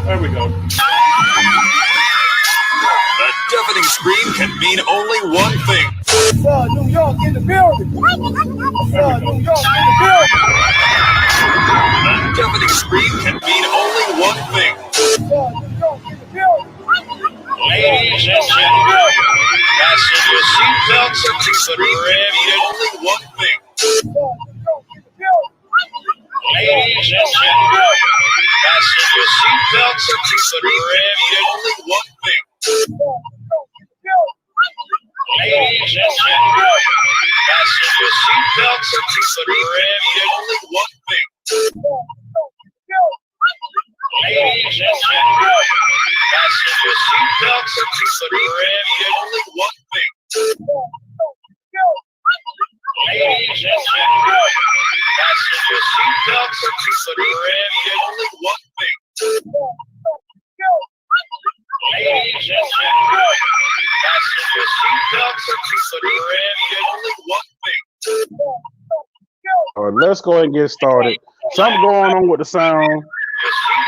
There we go. The deafening scream can mean only one thing. New York in the building. New York in the building. The deafening scream can mean only one thing. New York in the building. Ladies and gentlemen, fasten your seatbelts The and scream can mean only one thing. New York in the building. Ladies and gentlemen, fasten your seatbelts and The scream can mean only one thing. Ladies and gentlemen, fasten your seatbelts and The scream can mean only one thing. Ladies and gentlemen, fasten your seatbelts and The scream can mean only one thing. Ladies and gentlemen, fasten your seatbelts and The scream can mean only one thing. Ladies and gentlemen, fasten your seatbelts and The scream can mean only one thing. All right, let's go ahead and get started. Something going on with the sound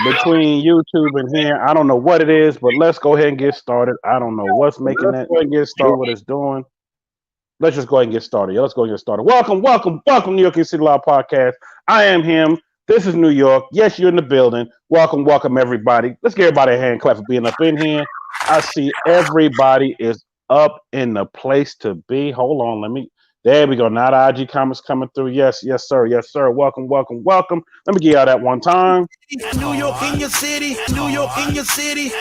between YouTube and here. I don't know what it is, but let's go ahead and get started. I don't know what's making that. Go ahead and get started. What it's doing. Let's just go ahead and get started. Yeah, let's go ahead and get started. Welcome to New York City Live Podcast. I am him. This is New York. Yes, you're in the building. Welcome, everybody. Let's give everybody a hand clap for being up in here. I see everybody is up in the place to be. Hold on, there we go. Now the IG comments coming through. Yes, sir. Welcome. Let me give y'all that one time. New York in your city. New York in your city.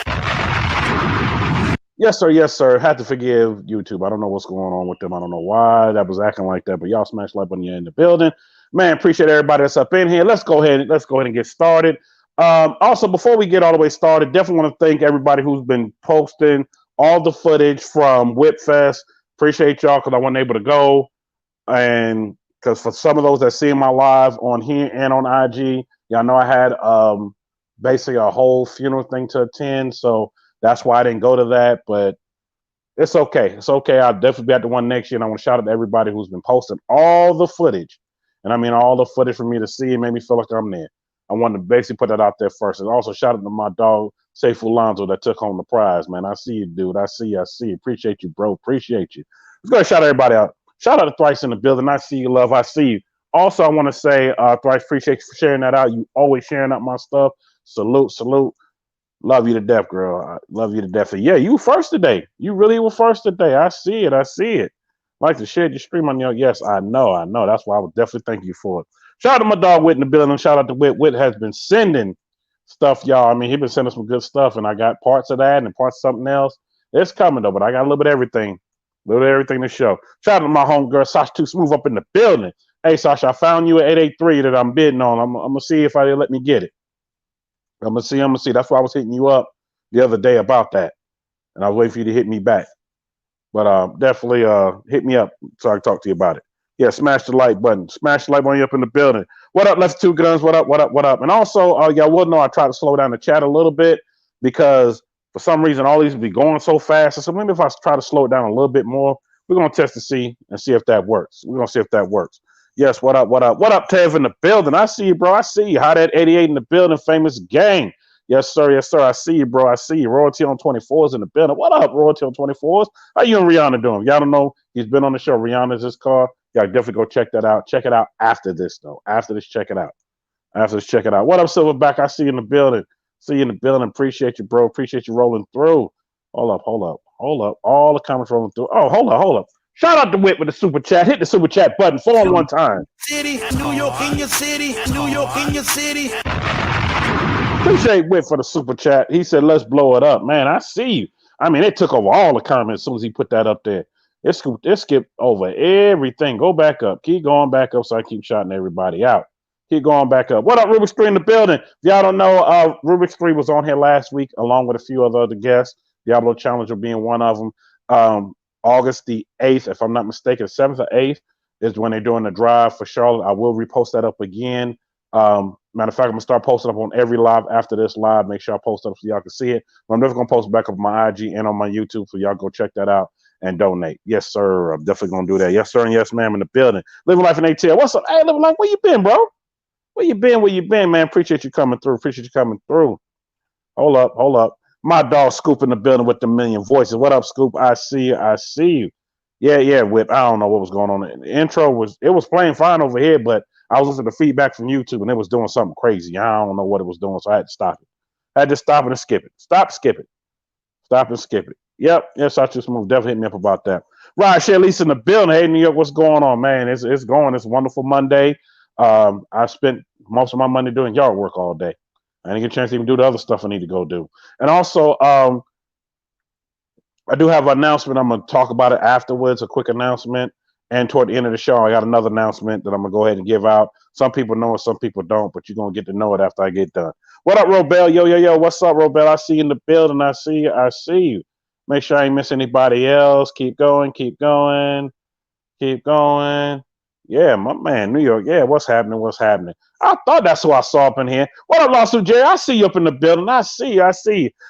Yes, sir. Had to forgive YouTube. I don't know what's going on with them. I don't know why that was acting like that, but y'all smash like when you're in the building. Man, appreciate everybody that's up in here. Let's go ahead and get started. Also, before we get all the way started, definitely want to thank everybody who's been posting all the footage from Whip Fest. Appreciate y'all because I wasn't able to go. And because for some of those that see my live on here and on IG, y'all know I had basically a whole funeral thing to attend. So that's why I didn't go to that. But it's okay. I'll definitely be at the one next year. And I want to shout out to everybody who's been posting all the footage. And I mean, all the footage for me to see. It made me feel like I'm there. I wanted to basically put that out there first. And also shout out to my dog, Safe Alonzo, that took home the prize, man. I see you, dude. I see you. Appreciate you, bro. Appreciate you. Let's go ahead and shout everybody out. Shout out to Thrice in the building. I see you, love. I see you. Also, I want to say, Thrice, appreciate you for sharing that out. You always sharing out my stuff. Salute. Love you to death, girl. I love you to death. And yeah, you were first today. You really were first today. I see it. Like to share your stream on your. Yes, I know. That's why I would definitely thank you for it. Shout out to my dog Whit in the building. Shout out to Whit. Whit has been sending stuff, y'all. I mean, he's been sending some good stuff, and I got parts of that and parts of something else. It's coming though, but I got a little bit of everything. To show. Shout out to my homegirl, Sasha Too Smooth up in the building. Hey, Sasha, I found you at 883 that I'm bidding on. I'm going to see if they let me get it. I'm going to see. That's why I was hitting you up the other day about that. And I was waiting for you to hit me back. But definitely hit me up so I can talk to you about it. Yeah, smash the like button. Smash the like button up in the building. What up, Left Two Guns? What up? And also, y'all will know I try to slow down the chat a little bit because for some reason, all these be going so fast. So maybe if I try to slow it down a little bit more, we're going to test to see if that works. Yes, what up? Tev in the building. I see you, bro. I see you. Hot at 88 in the building. Famous gang. Yes, sir. I see you, bro. I see you. Royalty on 24s in the building. What up, Royalty on 24s? How you and Rihanna doing? Y'all don't know. He's been on the show. Rihanna's his car. Y'all definitely go check that out. Check it out after this, though. Check it out. What up, Silverback? I see you in the building. Appreciate you, bro. Appreciate you rolling through. Hold up. All the comments rolling through. Oh, hold up. Shout out to Whit with the super chat. Hit the super chat button 4 time. City, New York in your city. New York in your city. Appreciate Whit for the super chat. He said, let's blow it up. Man, I see you. I mean, it took over all the comments as soon as he put that up there. It skipped over everything. Go back up. Keep going back up so I keep shouting everybody out. Keep going back up. What up, Rubik's 3 in the building? If y'all don't know, Rubik's 3 was on here last week along with a few other guests. Diablo Challenger being one of them. August the 8th, if I'm not mistaken, 7th or 8th is when they're doing the drive for Charlotte. I will repost that up again. Matter of fact, I'm going to start posting up on every live after this live. Make sure I post up so y'all can see it. But I'm definitely going to post back up on my IG and on my YouTube, so y'all go check that out and donate. Yes, sir. I'm definitely going to do that. Yes, sir, and yes, ma'am, in the building. Living Life in ATL. What's up? Hey, Living Life, where you been, bro? Where you been, man? Appreciate you coming through. Hold up. My dog Scoop in the building with the million voices. What up, Scoop? I see you. Yeah, Whip. I don't know what was going on. The intro was playing fine over here, but I was listening to feedback from YouTube and it was doing something crazy. I don't know what it was doing, so I had to stop it. I had to stop it and skip it. Stop and skip it. Yep. Yes, I just moved. Definitely hit me up about that. Right, Shelly's in the building. Hey, New York, what's going on, man? It's going. It's a wonderful Monday. I spent most of my money doing yard work all day. I didn't get a chance to even do the other stuff I need to go do. And also, I do have an announcement. I'm going to talk about it afterwards, a quick announcement. And toward the end of the show, I got another announcement that I'm going to go ahead and give out. Some people know it, some people don't, but you're going to get to know it after I get done. What up, Robel? Yo. What's up, Robel? I see you in the building. I see you. Make sure I ain't miss anybody else. Keep going. Yeah, my man, New York. Yeah, what's happening? I thought that's who I saw up in here. What up, Lawsuit Jerry? I see you up in the building. I see you.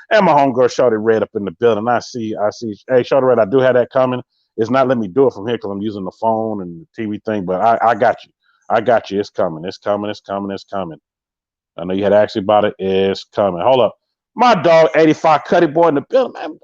And my homegirl, Shorty Red, up in the building. I see you. Hey, Shorty Red, I do have that coming. It's not letting me do it from here because I'm using the phone and the TV thing, but I got you. It's coming. I know you had asked me about it. It's coming. Hold up. My dog, 85 Cuddy Boy in the building, man.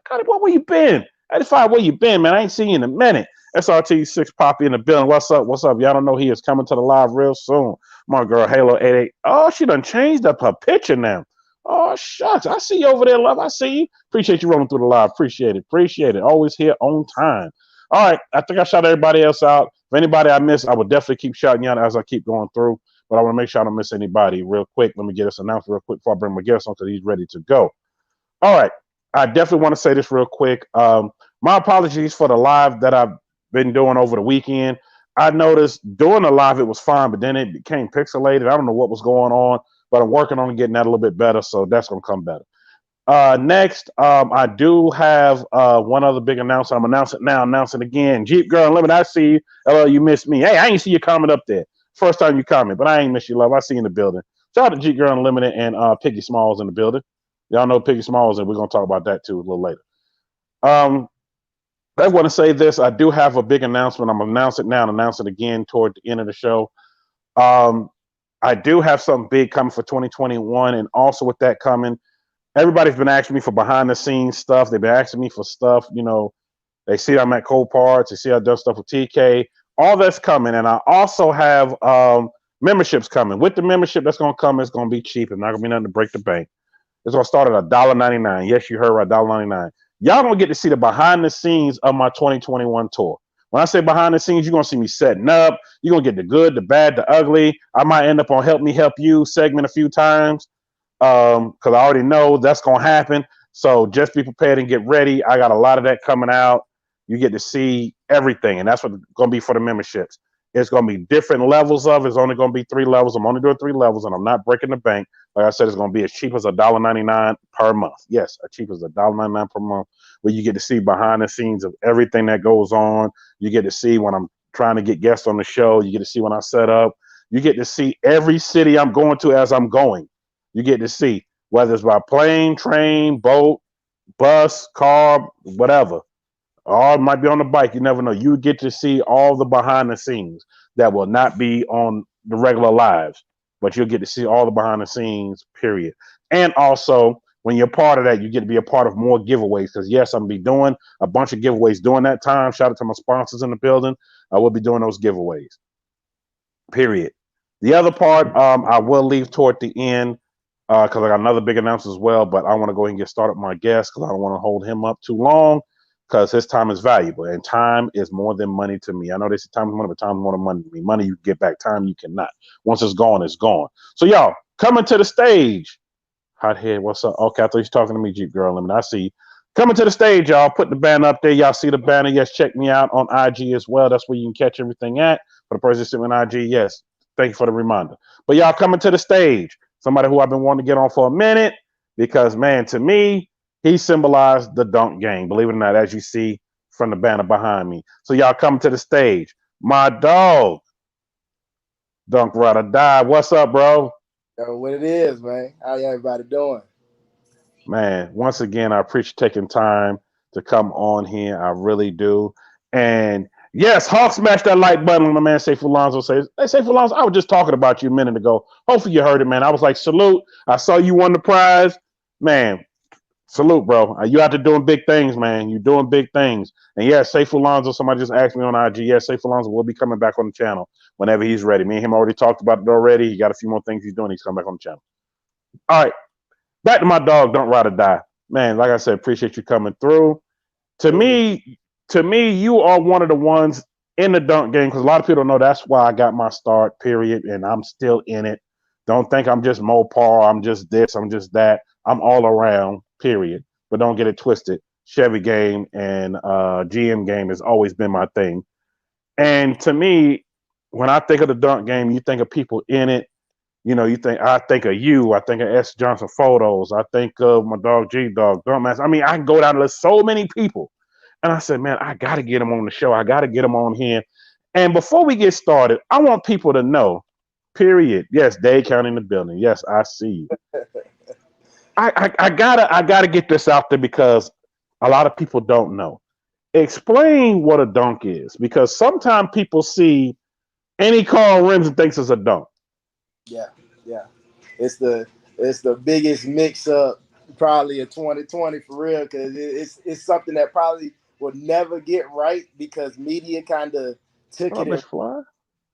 Cuddy Boy, where you been? 85, where you been, man? I ain't seen you in a minute. SRT6 Poppy in the building. What's up? Y'all don't know he is coming to the live real soon. My girl, Halo 88. Oh, she done changed up her picture now. Oh, shucks. I see you over there, love. I see you. Appreciate you rolling through the live. Appreciate it. Always here on time. All right. I think I shot everybody else out. If anybody I missed, I will definitely keep shouting you out as I keep going through. But I want to make sure I don't miss anybody real quick. Let me get this announced real quick before I bring my guest on because he's ready to go. All right. I definitely want to say this real quick. My apologies for the live that I've been doing over the weekend. I noticed during the live it was fine, but then it became pixelated. I don't know what was going on, but I'm working on getting that a little bit better, so that's going to come better. Next, I do have one other big announcement. I'm announcing it now, announcing again. Jeep Girl Unlimited, I see you. Hello, you missed me. Hey, I ain't see you comment up there. First time you comment, but I ain't miss you, love. I see you in the building. Shout out to Jeep Girl Unlimited and Piggy Smalls in the building. Y'all know Piggy Smalls, and we're going to talk about that too a little later. I want to say this. I do have a big announcement. I'm going to announce it now and announce it again toward the end of the show. I do have something big coming for 2021, and also with that coming, everybody's been asking me for behind-the-scenes stuff. They've been asking me for stuff. You know, they see I'm at Cold Parts. They see I've done stuff with TK. All that's coming, and I also have memberships coming. With the membership that's going to come, it's going to be cheap. It's not going to be nothing to break the bank. It's going to start at $1.99. Yes, you heard right, $1.99. Y'all gonna get to see the behind the scenes of my 2021 tour. When I say behind the scenes, you're gonna see me setting up. You're gonna get the good, the bad, the ugly. I might end up on Help Me Help You segment a few times because I already know that's gonna happen. So just be prepared and get ready. I got a lot of that coming out. You get to see everything, and that's what it's gonna be for the memberships. It's gonna be different levels of it. It's only gonna be 3 levels. I'm only doing 3 levels, and I'm not breaking the bank. Like I said, it's going to be as cheap as $1.99 per month. Yes, as cheap as $1.99 per month, where you get to see behind the scenes of everything that goes on. You get to see when I'm trying to get guests on the show. You get to see when I set up. You get to see every city I'm going to as I'm going. You get to see whether it's by plane, train, boat, bus, car, whatever. Or it might be on the bike. You never know. You get to see all the behind the scenes that will not be on the regular lives. But you'll get to see all the behind the scenes, period. And also, when you're part of that, you get to be a part of more giveaways. Because, yes, I'm going to be doing a bunch of giveaways during that time. Shout out to my sponsors in the building. I will be doing those giveaways, period. The other part, I will leave toward the end because I got another big announcement as well. But I want to go ahead and get started with my guest because I don't want to hold him up too long because his time is valuable. And time is more than money to me. I know they say time is money, but time is more than money to me. Money you can get back. Time you cannot. Once it's gone, it's gone. So, y'all, coming to the stage. Hothead, what's up? Okay, I thought you was talking to me, Jeep Girl. I see you. Coming to the stage, y'all. Put the banner up there. Y'all see the banner. Yes, check me out on IG as well. That's where you can catch everything at. For the person sitting on IG, yes. Thank you for the reminder. But y'all coming to the stage. Somebody who I've been wanting to get on for a minute because, man, to me, he symbolized the dunk game. Believe it or not, as you see from the banner behind me. So y'all coming to the stage. My dog, Donk Ryde. What's up, bro? Yo, what it is, man? How everybody doing? Man, once again, I appreciate taking time to come on here. I really do. And yes, Hawk smash that like button when my man Safe Alonso says, hey, Safe Alonso, I was just talking about you a minute ago. Hopefully you heard it, man. I was like, salute. I saw you won the prize. Man, salute, bro. You out there doing big things, man. You're doing big things. And yes, Safe Alonso, somebody just asked me on IG. Yes, Safe Alonso will be coming back on the channel whenever he's ready. Me and him already talked about it already. He got a few more things he's doing. He's coming back on the channel. All right. Back to my dog, Donk Ryde. Man, like I said, appreciate you coming through. To me, you are one of the ones in the dunk game because a lot of people don't know that's why I got my start, period, and I'm still in it. Don't think I'm just Mopar, I'm just this, I'm just that. I'm all around, period. But don't get it twisted. Chevy game and GM game has always been my thing. And to me, when I think of the dunk game, you think of people in it. You know, I think of you, I think of S. Johnson photos, I think of my dog G Dog, Dumbass. I mean, I can go down to list so many people. And I said, man, I gotta get him on the show. I gotta get him on here. And before we get started, I want people to know, period. Yes, Dade County in the building. Yes, I see you. I gotta get this out there because a lot of people don't know. Explain what a dunk is, because sometimes people see any car on rims and thinks it's a dunk. Yeah. It's the biggest mix up probably of 2020 for real, because it's something that probably will never get right because media kind of took it and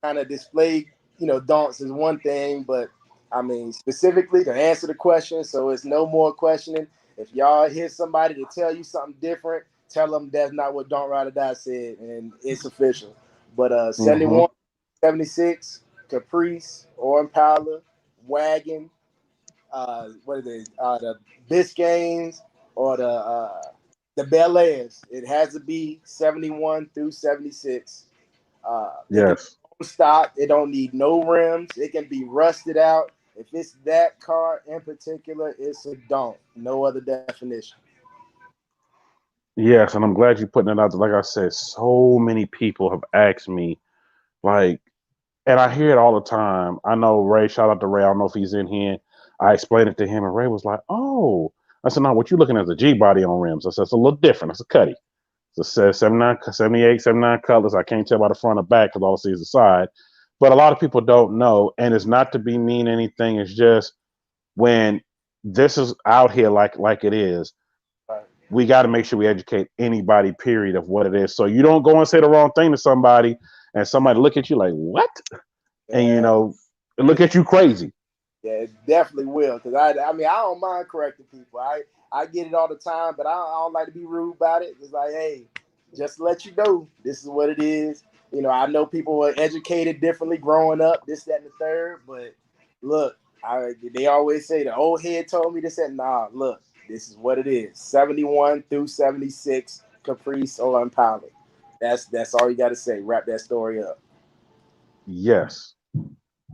kind of displayed, dunks is one thing, but I mean specifically to answer the question, so it's no more questioning. If y'all hear somebody to tell you something different, tell them that's not what Donk Ryde said, and it's official. But 71, 76, Caprice or Impala, Wagon, what are they? The Biscaynes or the Bel Airs. It has to be 71 through 76. Yes. Stock. It don't need no rims. It can be rusted out. If it's that car in particular, it's a dunk. No other definition. Yes, and I'm glad you're putting it out there. Like I said, so many people have asked me, like, and I hear it all the time. I know Ray, shout out to Ray. I don't know if he's in here. I explained it to him, and Ray was like, oh. I said, no, what you looking at is a G body on rims. I said, it's a little different. It's a cutty. It says 79, 78, 79 colors. I can't tell by the front or back because all I see is the side. But a lot of people don't know, and it's not to be mean anything. It's just when this is out here like it is, we got to make sure we educate anybody, period, of what it is. So you don't go and say the wrong thing to somebody, and somebody look at you like, what? And, look at you crazy. Yeah, it definitely will. Because, I mean, I don't mind correcting people. I get it all the time, but I don't like to be rude about it. It's like, hey, just to let you know, this is what it is. I know people were educated differently growing up, this, that, and the third. But, look, they always say the old head told me this. And nah, look, this is what it is. 71 through 76, Caprice or Impala. That's all you got to say. Wrap that story up. Yes,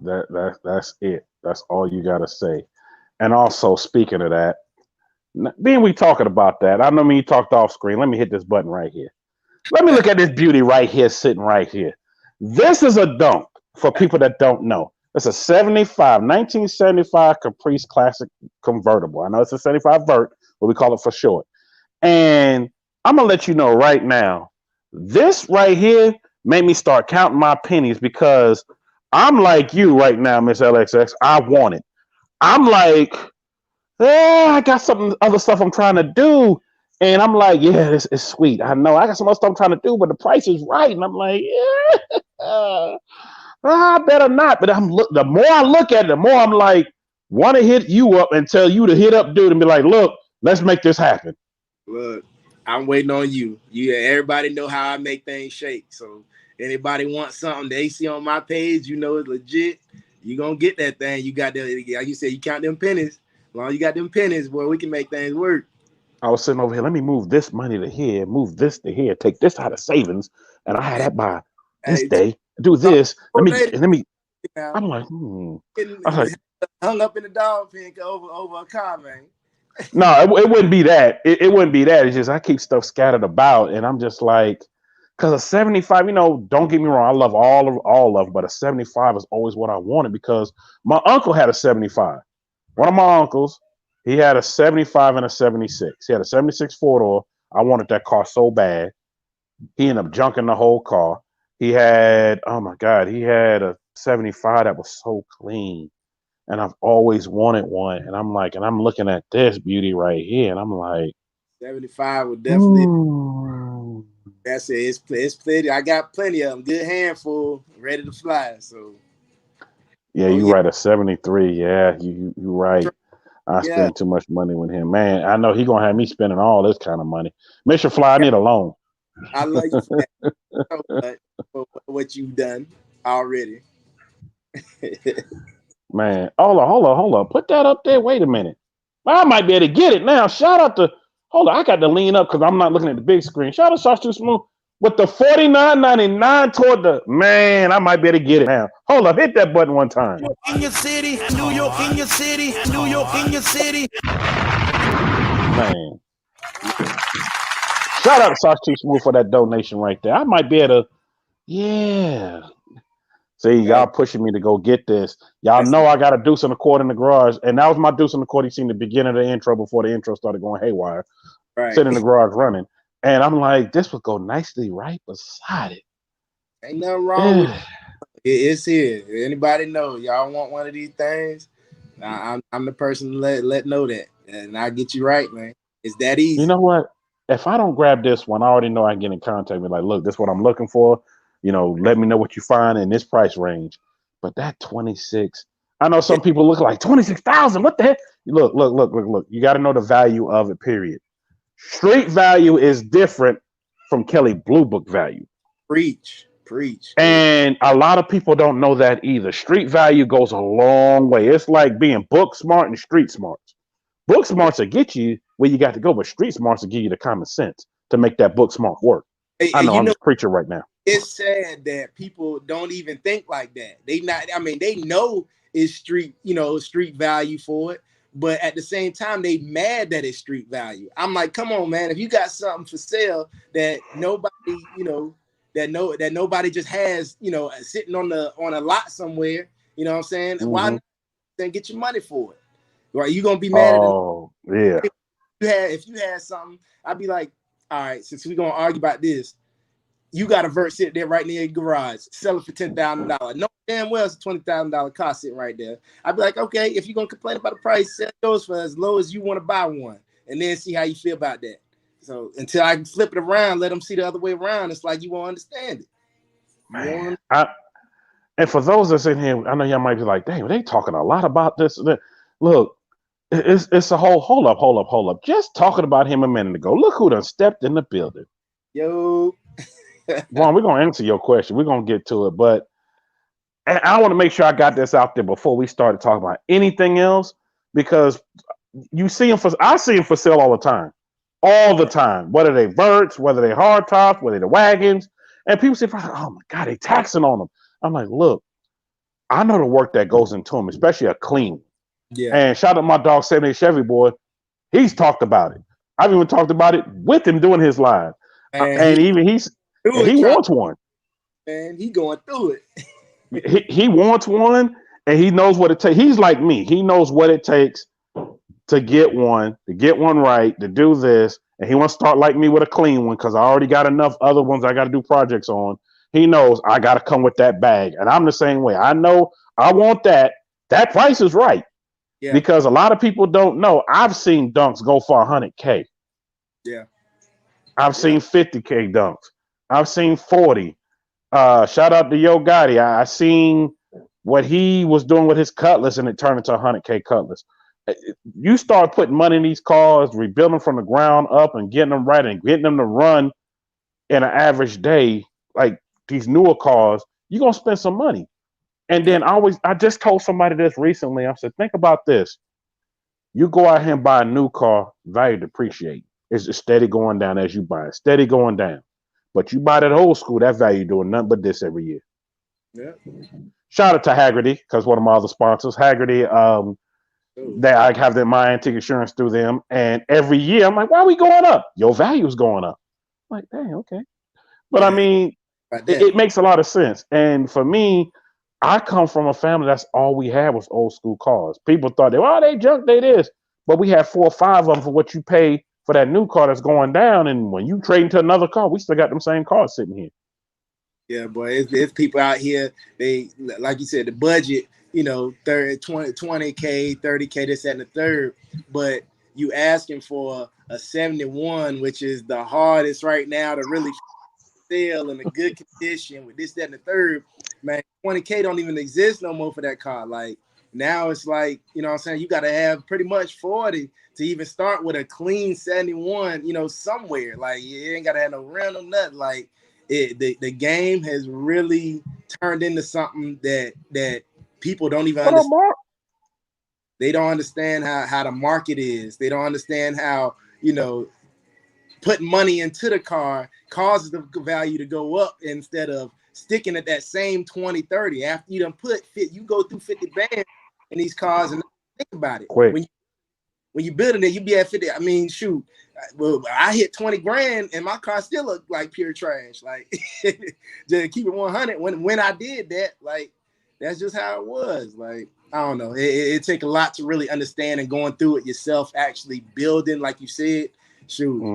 that's it. That's all you got to say. And also, speaking of that, being we talking about that, I know when you talked off screen. Let me hit this button right here. Let me look at this beauty right here, sitting right here. This is a dunk for people that don't know. It's a 1975 Caprice Classic convertible. I know it's a 75 vert, but we call it for short. And I'm going to let you know right now, this right here made me start counting my pennies because I'm like you right now, Miss LXX. I want it. I'm like, I got some other stuff I'm trying to do. And I'm like, yeah, this is sweet. I know I got some other stuff I'm trying to do, but the price is right. And I'm like, yeah, I better not. But the more I look at it, the more I'm like, want to hit you up and tell you to hit up dude and be like, look, let's make this happen. Look, I'm waiting on you. Everybody know how I make things shake. So anybody wants something they see on my page, it's legit. You gonna get that thing. You got like you said, you count them pennies. As long as you got them pennies, boy, we can make things work. I was sitting over here. Let me move this money to here, move this to here, take this out of savings, and I had that by this day. Do this. Let me. Now, I'm like, getting I was like, hung up in the dog pen over a car, man. no, it wouldn't be that. It wouldn't be that. It's just I keep stuff scattered about, and I'm just like, because a 75, don't get me wrong, I love all of, but a 75 is always what I wanted because my uncle had a 75. One of my uncles, he had a 75 and a 76. He had a 76 four door. I wanted that car so bad. He ended up junking the whole car. He had, oh my God, he had a 75 that was so clean. And I've always wanted one. And I'm like, and I'm looking at this beauty right here. And I'm like, 75 would definitely. ooh. That's it. It's plenty. I got plenty of them. Good handful, ready to fly. So, Yeah, oh you yeah, right. A 73. Yeah, you right. I yeah. spend too much money with him. Man, I know he gonna have me spending all this kind of money. Mr. Fly, I need a loan. I love you for that so much for what you've done already. Man, hold on. Put that up there. Wait a minute. I might be able to get it now. Shout out to hold on. I got to lean up because I'm not looking at the big screen. Shout out Sauce Too Smooth with the $49.99 toward the man. I might be able to get it now. Hold up, hit that button one time. In your city, New York in your city, New York in your city. Man. Shout out to Sauce Too Smooth for that donation right there. I might be able to, yeah. See, That, y'all pushing me to go get this. Y'all that's know I got a deuce in the court in the garage, and that was my deuce in the court. You seen the beginning of the intro before the intro started going haywire. right. Sitting in the garage running, and I'm like, this would go nicely right beside it. Ain't nothing wrong with it. It's here. Anybody know? Y'all want one of these things? I'm the person to let know that, and I'll get you right, man. It's that You easy. know what? If I don't grab this one, I already know I can get in contact with like, look, this is what I'm looking for. Let me know what you find in this price range. But that 26, I know some people look like 26,000. What the heck? Look. You got to know the value of it, period. Street value is different from Kelly Blue Book value. Preach. And a lot of people don't know that either. Street value goes a long way. It's like being book smart and street smart. Book Yeah. smarts will get you where you got to go, but street smarts will give you the common sense to make that book smart work. I And know I'm just preaching right now. it's sad that people don't even think like that. They not. I mean, they know it's street value for it, but at the same time, they mad that it's street value. I'm like, come on, man. If you got something for sale that nobody, that nobody just has, sitting on a lot somewhere, you know what I'm saying? Why Mm-hmm. not then get your money for it? Right? You gonna be mad at Oh, yeah. if you had something? I'd be like, all right, since we're gonna argue about this. You got a vert sitting there right near your garage, sell it for $10,000. No damn well it's a $20,000 car sitting right there. I'd be like, okay, if you're gonna complain about the price, sell yours for as low as you want to buy one, and then see how you feel about that. So until I can flip it around, let them see the other way around. It's like you won't understand it. Man. And for those that's in here, I know y'all might be like, dang, they talking a lot about this. Look, it's a whole hold up. Just talking about him a minute ago. Look who done stepped in the building. Yo. Juan, we're gonna answer your question. We're gonna get to it, but I want to make sure I got this out there before we started talking about anything else, because I see them for sale all the time. Whether they verts, whether they hard tops, whether they're wagons, and people say, "Oh my God, they taxing on them." I'm like, look, I know the work that goes into them, especially a clean. Yeah. And shout out my dog 78 Chevy boy. He's talked about it. I've even talked about it with him doing his live, and he wants one. Man, he going through it. He wants one, and he knows what it takes. He's like me. He knows what it takes to get one right, to do this. And he wants to start like me with a clean one because I already got enough other ones I got to do projects on. He knows I got to come with that bag. And I'm the same way. I know I want that. That price is right. Yeah. Because a lot of people don't know. I've seen dunks go for 100K. Yeah. I've seen 50K dunks. I've seen 40. Shout out to Yo Gotti. I seen what he was doing with his Cutlass, and it turned into 100K Cutlass. You start putting money in these cars, rebuilding from the ground up, and getting them right, and getting them to run in an average day, like these newer cars, you're gonna spend some money. And then I just told somebody this recently. I said, think about this. You go out here and buy a new car, value depreciate. It's steady going down as you buy it, steady going down. But you buy that old school, that value doing nothing but this every year. Yeah. Shout out to Haggerty because one of my other sponsors, Haggerty. That I have my antique insurance through them, and every year I'm like, why are we going up? Your value's going up. I'm like, dang, okay. But I mean, it makes a lot of sense. And for me, I come from a family that's all we had was old school cars. People thought they junk, they this, but we had 4 or 5 of them for what you pay for that new car that's going down. And when you trade into another car, we still got them same cars sitting here. Yeah, boy, it's people out here. They, like you said, the budget, 20K, 30K, this, that, and the third. But you asking for a 71, which is the hardest right now to really sell in a good condition with this, that, and the third. Man, 20K don't even exist no more for that car. Like now it's like, what I'm saying, you got to have pretty much 40 to even start with a clean 71, somewhere. Like you ain't got to have no rent or nothing. Like the game has really turned into something that people don't even understand. They don't understand how the market is. They don't understand how, putting money into the car causes the value to go up instead of sticking at that same 20, 30. After you done you go through 50 bands in these cars and think about it. Quick. When you building it, you be at 50. I mean, shoot, well, I hit 20 grand and my car still looked like pure trash. Like, to keep it 100, when I did that, like, that's just how it was. Like, I don't know. It take a lot to really understand, and going through it yourself, actually building, like you said, shoot,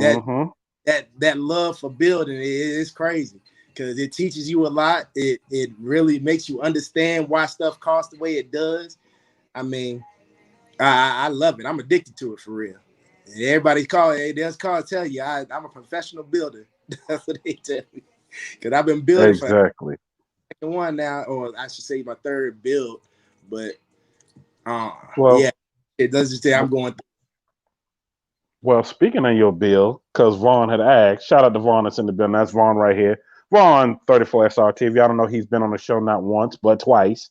that love for building is crazy because it teaches you a lot. It really makes you understand why stuff costs the way it does. I mean, I love it. I'm addicted to it for real. And everybody's tell you I'm a professional builder. That's what they tell me. Because I've been building for one now, or I should say my third build. But it does just say I'm going through. Well, speaking of your bill, because Vaughn had asked, shout out to Vaughn that's in the building. That's Vaughn right here. Vaughn, 34SRT. If y'all don't know, he's been on the show not once, but twice.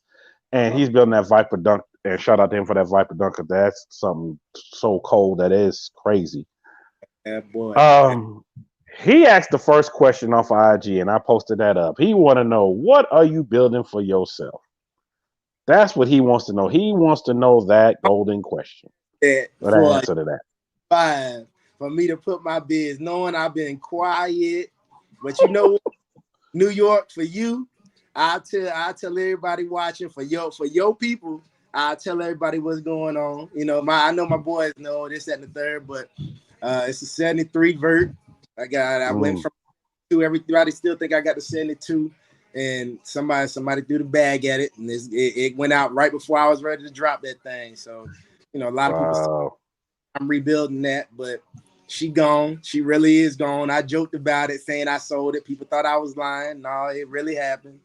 And he's building that Viper Dunk. And shout out to him for that Viper Dunk, because that's something so cold that is crazy. Yeah, boy. He asked the first question off IG, and I posted that up. He want to know, what are you building for yourself? That's what he wants to know. He wants to know that golden question. What answer to that? 5 for me to put my biz, knowing I've been quiet, but you know what? New York, for you, I tell everybody watching, for your people, I tell everybody what's going on. I know my boys know this, that, and the third, but it's a 73 vert. I went from 2. Everybody still think I got the 72, and somebody threw the bag at it, and it went out right before I was ready to drop that thing. So, a lot of people say I'm rebuilding that, but she gone. She really is gone. I joked about it, saying I sold it. People thought I was lying. No, it really happened.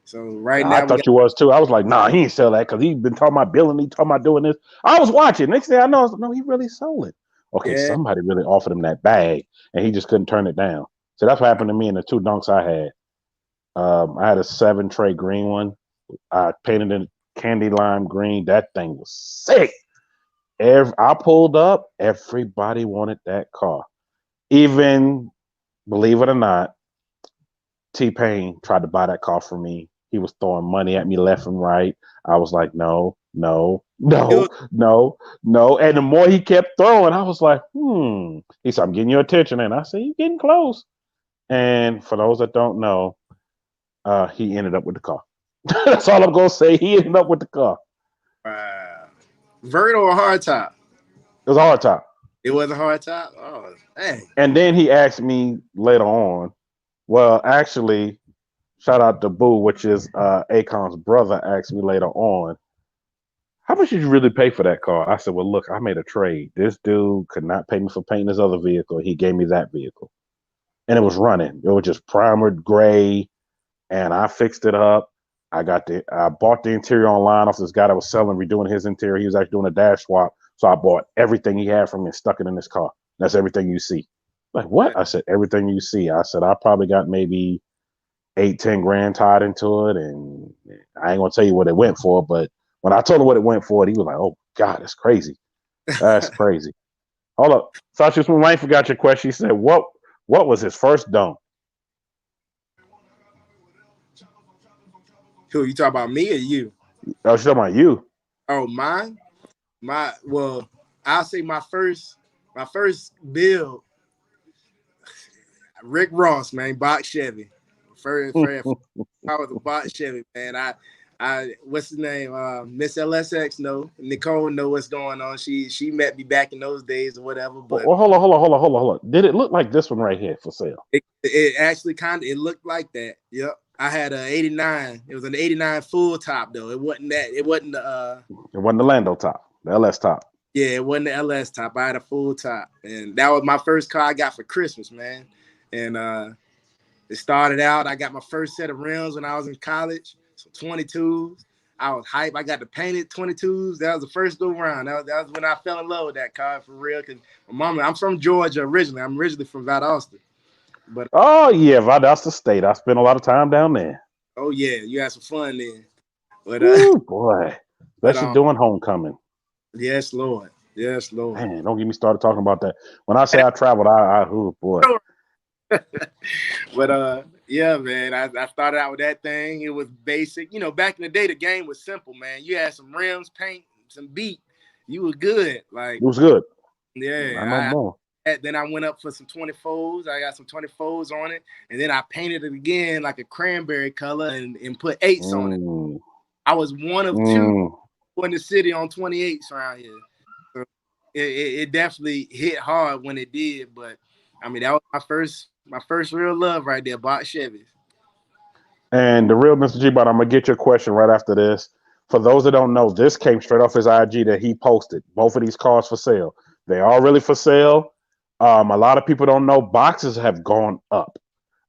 So now I thought you was too. I was like, nah, he ain't sell that because he been talking about billing. He talking about doing this. I was watching. Next thing I know, no, he really sold it. Okay, somebody really offered him that bag, and he just couldn't turn it down. So that's what happened to me in the 2 dunks I had. I had a 7-tray green one. I painted it candy lime green. That thing was sick. I pulled up. Everybody wanted that car. Even, believe it or not, T-Pain tried to buy that car from me. He was throwing money at me left and right. I was like, no. And the more he kept throwing, I was like, He said, I'm getting your attention. And I said, you're getting close. And for those that don't know, he ended up with the car. That's all I'm going to say. He ended up with the car. Vert or a hard top? It was a hard top. It was a hard top? Oh, dang. And then he asked me later on, well, actually, shout out to Boo, which is Akon's brother, asked me later on, how much did you really pay for that car? I said, well, look, I made a trade. This dude could not pay me for painting his other vehicle. He gave me that vehicle. And it was running. It was just primered gray, and I fixed it up. I bought the interior online off this guy that was selling, redoing his interior. He was actually doing a dash swap. So I bought everything he had from me and stuck it in this car. That's everything you see. Like, what? I said, everything you see. I said, I probably got maybe 8-10 grand tied into it. And I ain't going to tell you what it went for. But when I told him what it went for, he was like, oh, God, that's crazy. That's crazy. Hold up. Sasha Spoon, I forgot your question. He said, what was his first dunk? Who you talking about, me or you? I was talking about you. Oh, mine. Well, I'll say my first build. Rick Ross, man, box Chevy. First, I was a box Chevy, man. What's his name? Miss LSX, no. Nicole know what's going on. She met me back in those days or whatever. But Well, hold on. Did it look like this one right here for sale? it actually it looked like that. Yep. I had an 89. It was an 89 full top though. It wasn't that. It wasn't the It wasn't the Lando top, the LS top. yeah, it wasn't the LS top. I had a full top. And that was my first car I got for Christmas, man. And it started out, I got my first set of rims when I was in college, so 22s. I was hype. I got the painted 22s. That was the first go round. That was when I fell in love with that car for real. Cause my mama, I'm from Georgia originally. I'm originally from Valdosta. But Oh yeah, Valdosta State. I spent a lot of time down there. oh yeah, you had some fun then. But Ooh, boy, but especially doing homecoming. yes, Lord. Yes, Lord. Man, don't get me started talking about that. When I say I traveled, oh boy. But yeah, man, I started out with that thing. It was basic. You know, back in the day, the game was simple, man. You had some rims, paint, some beat. You were good. Like It was good. yeah, I know more. then I went up for some 24s. I got some 24s on it, and then I painted it again like a cranberry color and put 8s on it. I was one of two in the city on 28s around here. So it definitely hit hard when it did, but I mean that was my first real love right there, bought Chevys. And the real Mr. G-Bot, I'm gonna get your question right after this. For those that don't know, this came straight off his IG that he posted. Both of these cars for sale. They are really for sale. A lot of people don't know boxes have gone up.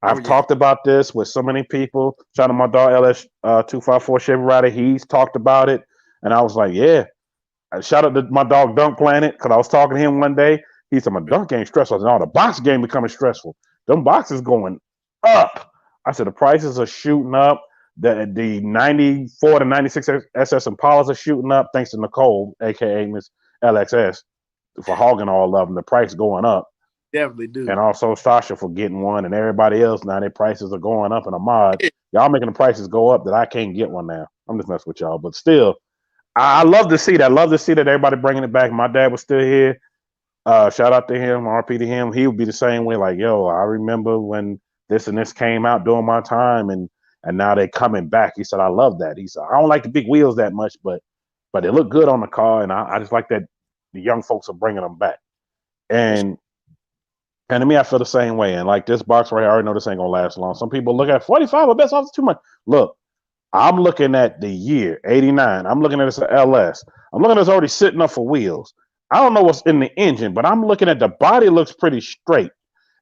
I've talked about this with so many people. Shout out to my dog LS 254 Chevy Rider. He's talked about it, and I was like, yeah. Shout out to my dog Dunk Planet because I was talking to him one day. He said, "My dunk game stressful." I said, "No, the box game becoming stressful. Them boxes going up." I said, "The prices are shooting up. The 94 to 96 SS Impalas are shooting up thanks to Nicole, aka Miss LXS, for hogging all of them. The price going up." Definitely do. And also Sasha for getting one, and everybody else now their prices are going up. And Ahmad, y'all making the prices go up that I can't get one now. I'm just messing with y'all, but still, I love to see that. I love to see that everybody bringing it back. My dad was still here. Shout out to him, RP to him. He would be the same way. Like, yo, I remember when this and this came out during my time, and now they coming back. He said, I love that. He said, I don't like the big wheels that much, but they look good on the car, and I just like that the young folks are bringing them back. And to me, I feel the same way. And like this box right here, I already know this ain't gonna last long. Some people look at 45, but that's too much. Look, I'm looking at the year 89. I'm looking at this LS. I'm looking at this already sitting up for wheels. I don't know what's in the engine, but I'm looking at the body looks pretty straight.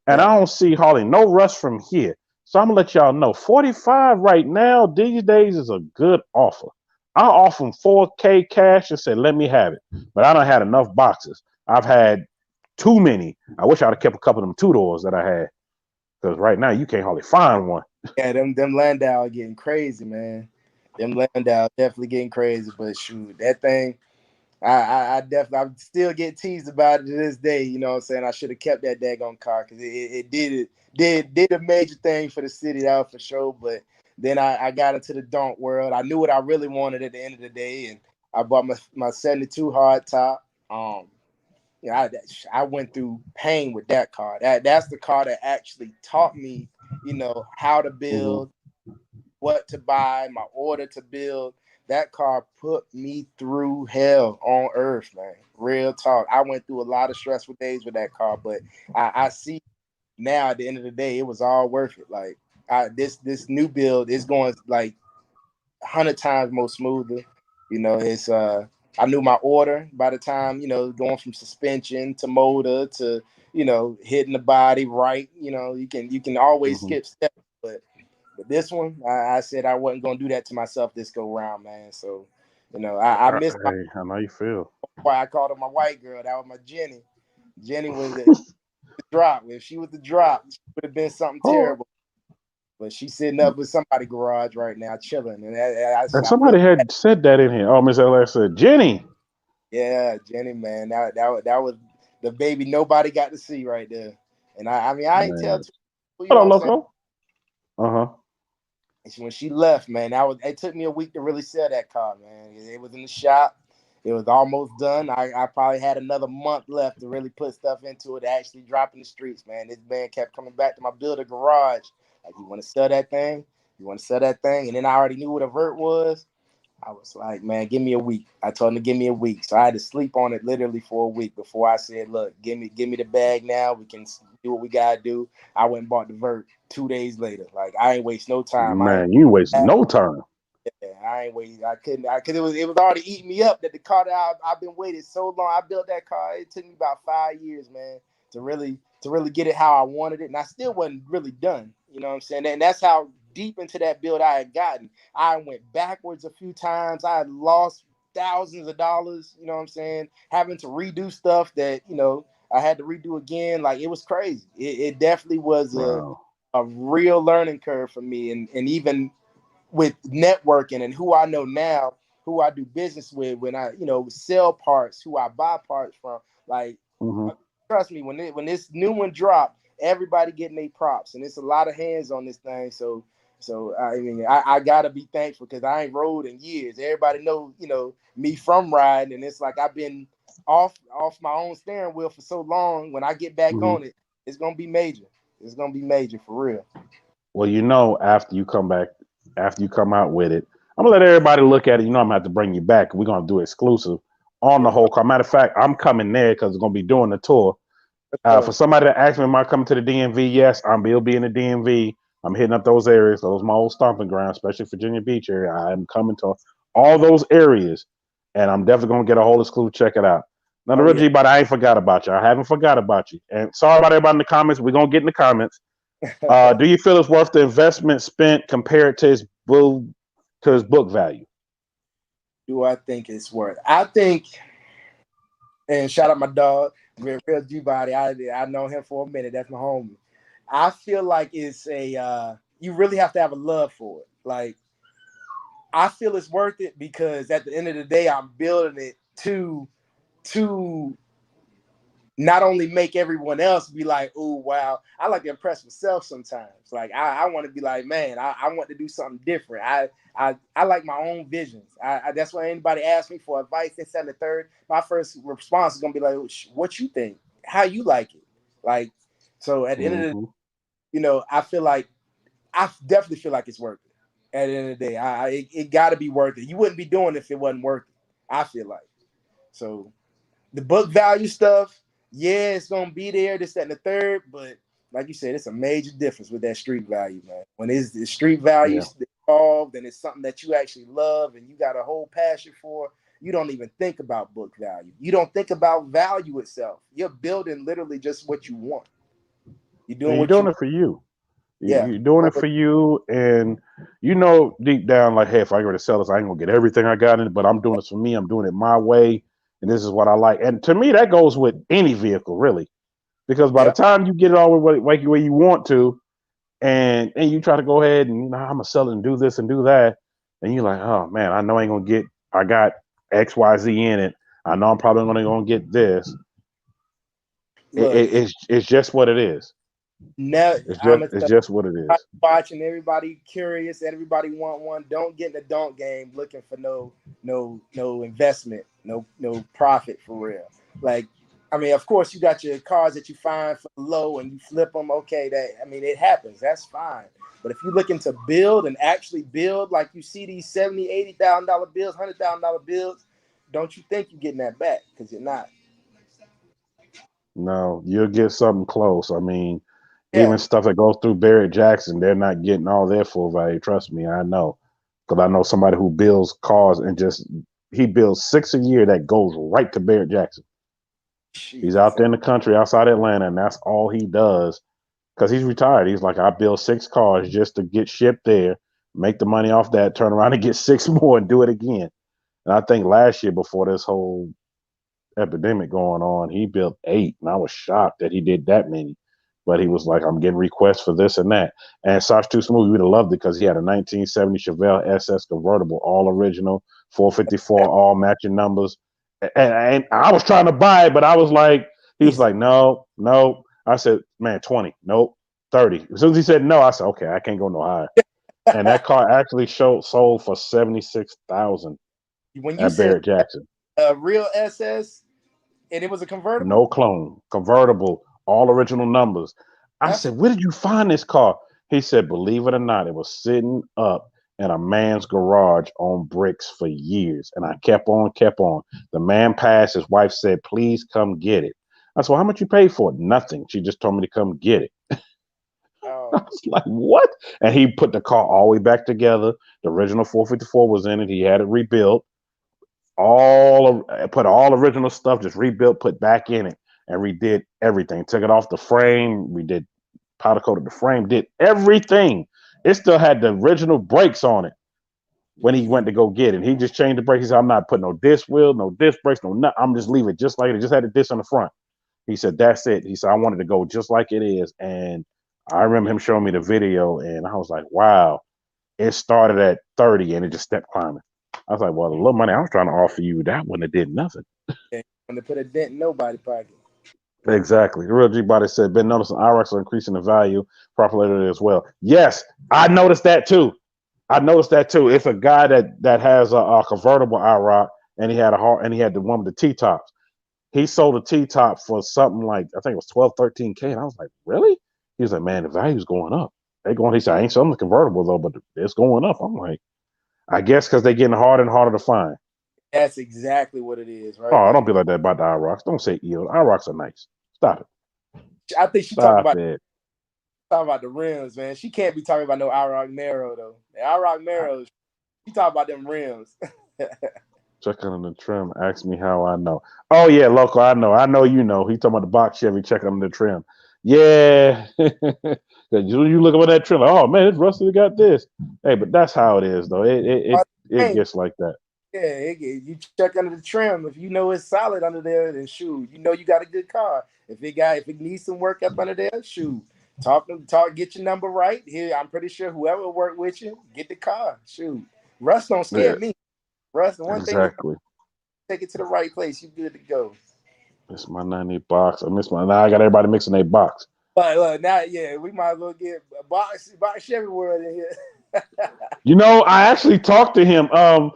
And I don't see hardly no rust from here. So I'm gonna let y'all know 45 right now, these days is a good offer. I offer them 4K cash and said, let me have it. But I don't had enough boxes. I've had too many. I wish I'd have kept a couple of them 2-doors that I had. Because right now you can't hardly find one. Yeah, them Landau are getting crazy, man. Them Landau definitely getting crazy. But shoot, that thing, I still get teased about it to this day. You know what I'm saying? I should have kept that daggone car because it did a major thing for the city, that was for sure. But then I got into the Donk world. I knew what I really wanted at the end of the day, and I bought my 72 hard top. Yeah, I went through pain with that car. That's the car that actually taught me, you know, how to build, what to buy, my order to build. That car put me through hell on earth, man. Real talk. I went through a lot of stressful days with that car, but I see now at the end of the day, it was all worth it. Like this new build is going like 100 times more smoother. You know, it's I knew my order by the time, you know, going from suspension to motor to, you know, hitting the body right. You know, you can always skip steps, but this one, I said I wasn't gonna do that to myself this go round, man. So, you know, I missed. Hey, how you feel? Why I called her my white girl. That was my Jenny. Jenny was the drop. If she was the drop, she would have been something terrible. But she's sitting up with somebody's garage right now, chilling. And somebody had said that in here. Oh, Miss LS said, Jenny. Yeah, Jenny, man. That was the baby nobody got to see right there. And I mean, I ain't tell. Hello, loco. And when she left, man, it took me a week to really sell that car, man. It was in the shop. It was almost done. I probably had another month left to really put stuff into it, to actually drop in the streets, man. This man kept coming back to my builder garage. Like, you want to sell that thing? You want to sell that thing? And then I already knew what a vert was. I was like, man, give me a week. I told him to give me a week. So I had to sleep on it literally for a week before I said, look, give me the bag now. We can do what we got to do. I went and bought the vert 2 days later. Like, I ain't waste no time. Man, you waste no time. I ain't wait. I couldn't. Cause it was already eating me up. That the car that I've been waiting so long. I built that car. It took me about 5 years, man, to really get it how I wanted it, and I still wasn't really done. You know what I'm saying? And that's how deep into that build I had gotten. I went backwards a few times. I had lost thousands of dollars. You know what I'm saying? Having to redo stuff that I had to redo again. Like, it was crazy. It definitely was a real learning curve for me, and even with networking and who I know now, who I do business with, when I, sell parts, who I buy parts from. Like, trust me, when this new one dropped, everybody getting their props, and it's a lot of hands on this thing. So I mean, I gotta be thankful because I ain't rode in years. Everybody know, me from riding, and it's like I've been off my own steering wheel for so long. When I get back on it, it's gonna be major. It's gonna be major for real. Well, after you come out with it, I'm gonna let everybody look at it. I'm gonna have to bring you back. We're gonna do exclusive on the whole car. Matter of fact, I'm coming there because we're gonna be doing the tour. For somebody that asked me, am I coming to the DMV? Yes, will be in the DMV. I'm hitting up those areas. Those are my old stomping grounds, especially Virginia Beach area. I'm coming to all those areas, and I'm definitely gonna get a whole exclusive. Check it out. Now, the real G, but I ain't forgot about you. I haven't forgot about you. And sorry about everybody in the comments. We're gonna get in the comments. Do you feel it's worth the investment spent compared to his book value? Do I think it's worth? I think, and shout out my dog, real G body. I know him for a minute. That's my homie. I feel like it's you really have to have a love for it. Like, I feel it's worth it because at the end of the day, I'm building it to not only make everyone else be like, oh, wow. I like to impress myself sometimes. Like, I want to be like, man, I want to do something different. I like my own visions. That's why anybody asks me for advice, this, and the third, my first response is going to be like, what you think? How you like it? Like, so at the end of the day, I definitely feel like it's worth it. At the end of the day, it got to be worth it. You wouldn't be doing it if it wasn't worth it, I feel like. So the book value stuff, yeah, it's gonna be there, this, that, and the third, but like you said, it's a major difference with that street value, man. When it's the street value involved and it's something that you actually love and you got a whole passion for, you don't even think about book value. You don't think about value itself. You're building literally just what you want. You're doing it for you. Yeah. You're doing it for you, and deep down, like, hey, if I go to sell this, I ain't gonna get everything I got in it, but I'm doing this for me. I'm doing it my way. And this is what I like. And to me, that goes with any vehicle, really. Because by the time you get it all the way you want to, and you try to go ahead and, I'm going to sell it and do this and do that. And you're like, oh, man, I know I ain't going to I got X, Y, Z in it. I know I'm probably going to get this. Look, it's just what it is. It's just what it is. Watching everybody curious, everybody want one. Don't get in the donk game looking for no investment, no profit for real. Like, I mean, of course you got your cars that you find for low and you flip them. Okay, it happens. That's fine. But if you're looking to build and actually build, like you see these $70,000, $80,000 bills, $100,000 bills, don't you think you're getting that back? Because you're not. No, you'll get something close. I mean, even stuff that goes through Barrett Jackson, they're not getting all their full value. Trust me, I know. Because I know somebody who builds cars and he builds 6 a year that goes right to Barrett Jackson. Jeez. He's out there in the country outside Atlanta, and that's all he does because he's retired. He's like, I build 6 cars just to get shipped there, make the money off that, turn around and get 6 more and do it again. And I think last year before this whole epidemic going on, he built 8, and I was shocked that he did that many. But he was like, I'm getting requests for this and that. And Sash Too Smooth, you would have loved it because he had a 1970 Chevelle SS convertible, all original, 454, all matching numbers. And I was trying to buy it, but I was like, he was like, no. I said, man, 20, nope, 30. As soon as he said no, I said, okay, I can't go no higher. And that car actually sold for 76,000 When you at said Barrett Jackson. a real SS and it was a No convertible, clone, convertible, all original numbers. I that's said, "Where did you find this car?" He said, "Believe it or not, it was sitting up in a man's garage on bricks for years." And I kept on, kept on. The man passed. His wife said, "Please come get it." I said, "Well, how much you paid for it?" "Nothing. She just told me to come get it." I oh, was like, "What?" And he put the car all the way back together. The original 454 was in it. He had it rebuilt. Put all original stuff, just rebuilt, put back in it, and redid everything. Took it off the frame. We did powder coated the frame. Did everything. It still had the original brakes on it when he went to go get it. He just changed the brakes. He said, "I'm not putting no disc wheel, no disc brakes, no nut. I'm just leaving it just like it. Just had the disc on the front." He said, "That's it." He said, "I wanted to go just like it is." And I remember him showing me the video, and I was like, "Wow." It started at 30 and it just kept climbing. I was like, "Well, the little money I was trying to offer you, that one it did nothing." yeah, when they put a dent in nobody's pocket. Exactly. The real G body said, "Been noticing IROCs are increasing the value popularity as well." Yes, I noticed that too. I noticed that too. It's a guy that has a convertible IROC, and he had the one with the T tops. He sold a T top for something like, I think it was 12, 13K. And I was like, "Really?" He was like, "Man, the value's going up." They going. He said, "I ain't selling the convertible though, but it's going up." I'm like, I guess because they're getting harder and harder to find. That's exactly what it is, right? Oh, don't Like be like that about the IROCs. Don't say EOS. IROCs are nice. Stop it. I think she Stop it. talking about the rims, man. She can't be talking about no IROC Marrow though. The IROC Marrow, she talking about them rims. Checking on the trim. Ask me how I know. Oh yeah, local. I know. I know you know. He talking about the box Chevy checking on the trim. Yeah. You look up at that trim. Like, oh man, it's rusty. Got this. Hey, but that's how it is though. It Hey, gets like that. yeah, you check under the trim. If you know it's solid under there, then shoot, you know you got a good car. If it needs some work up under there, shoot. Get your number right. Here, I'm pretty sure whoever worked with you, get the car. Shoot. Rust don't scare Yeah, me. Rust, the one thing is exactly. take it to the right place. You good to go. It's my 90 box. I miss my. Now I got everybody mixing their box. But now, yeah, we might as well get a box Chevy World in here. You know, I actually talked to him. Shout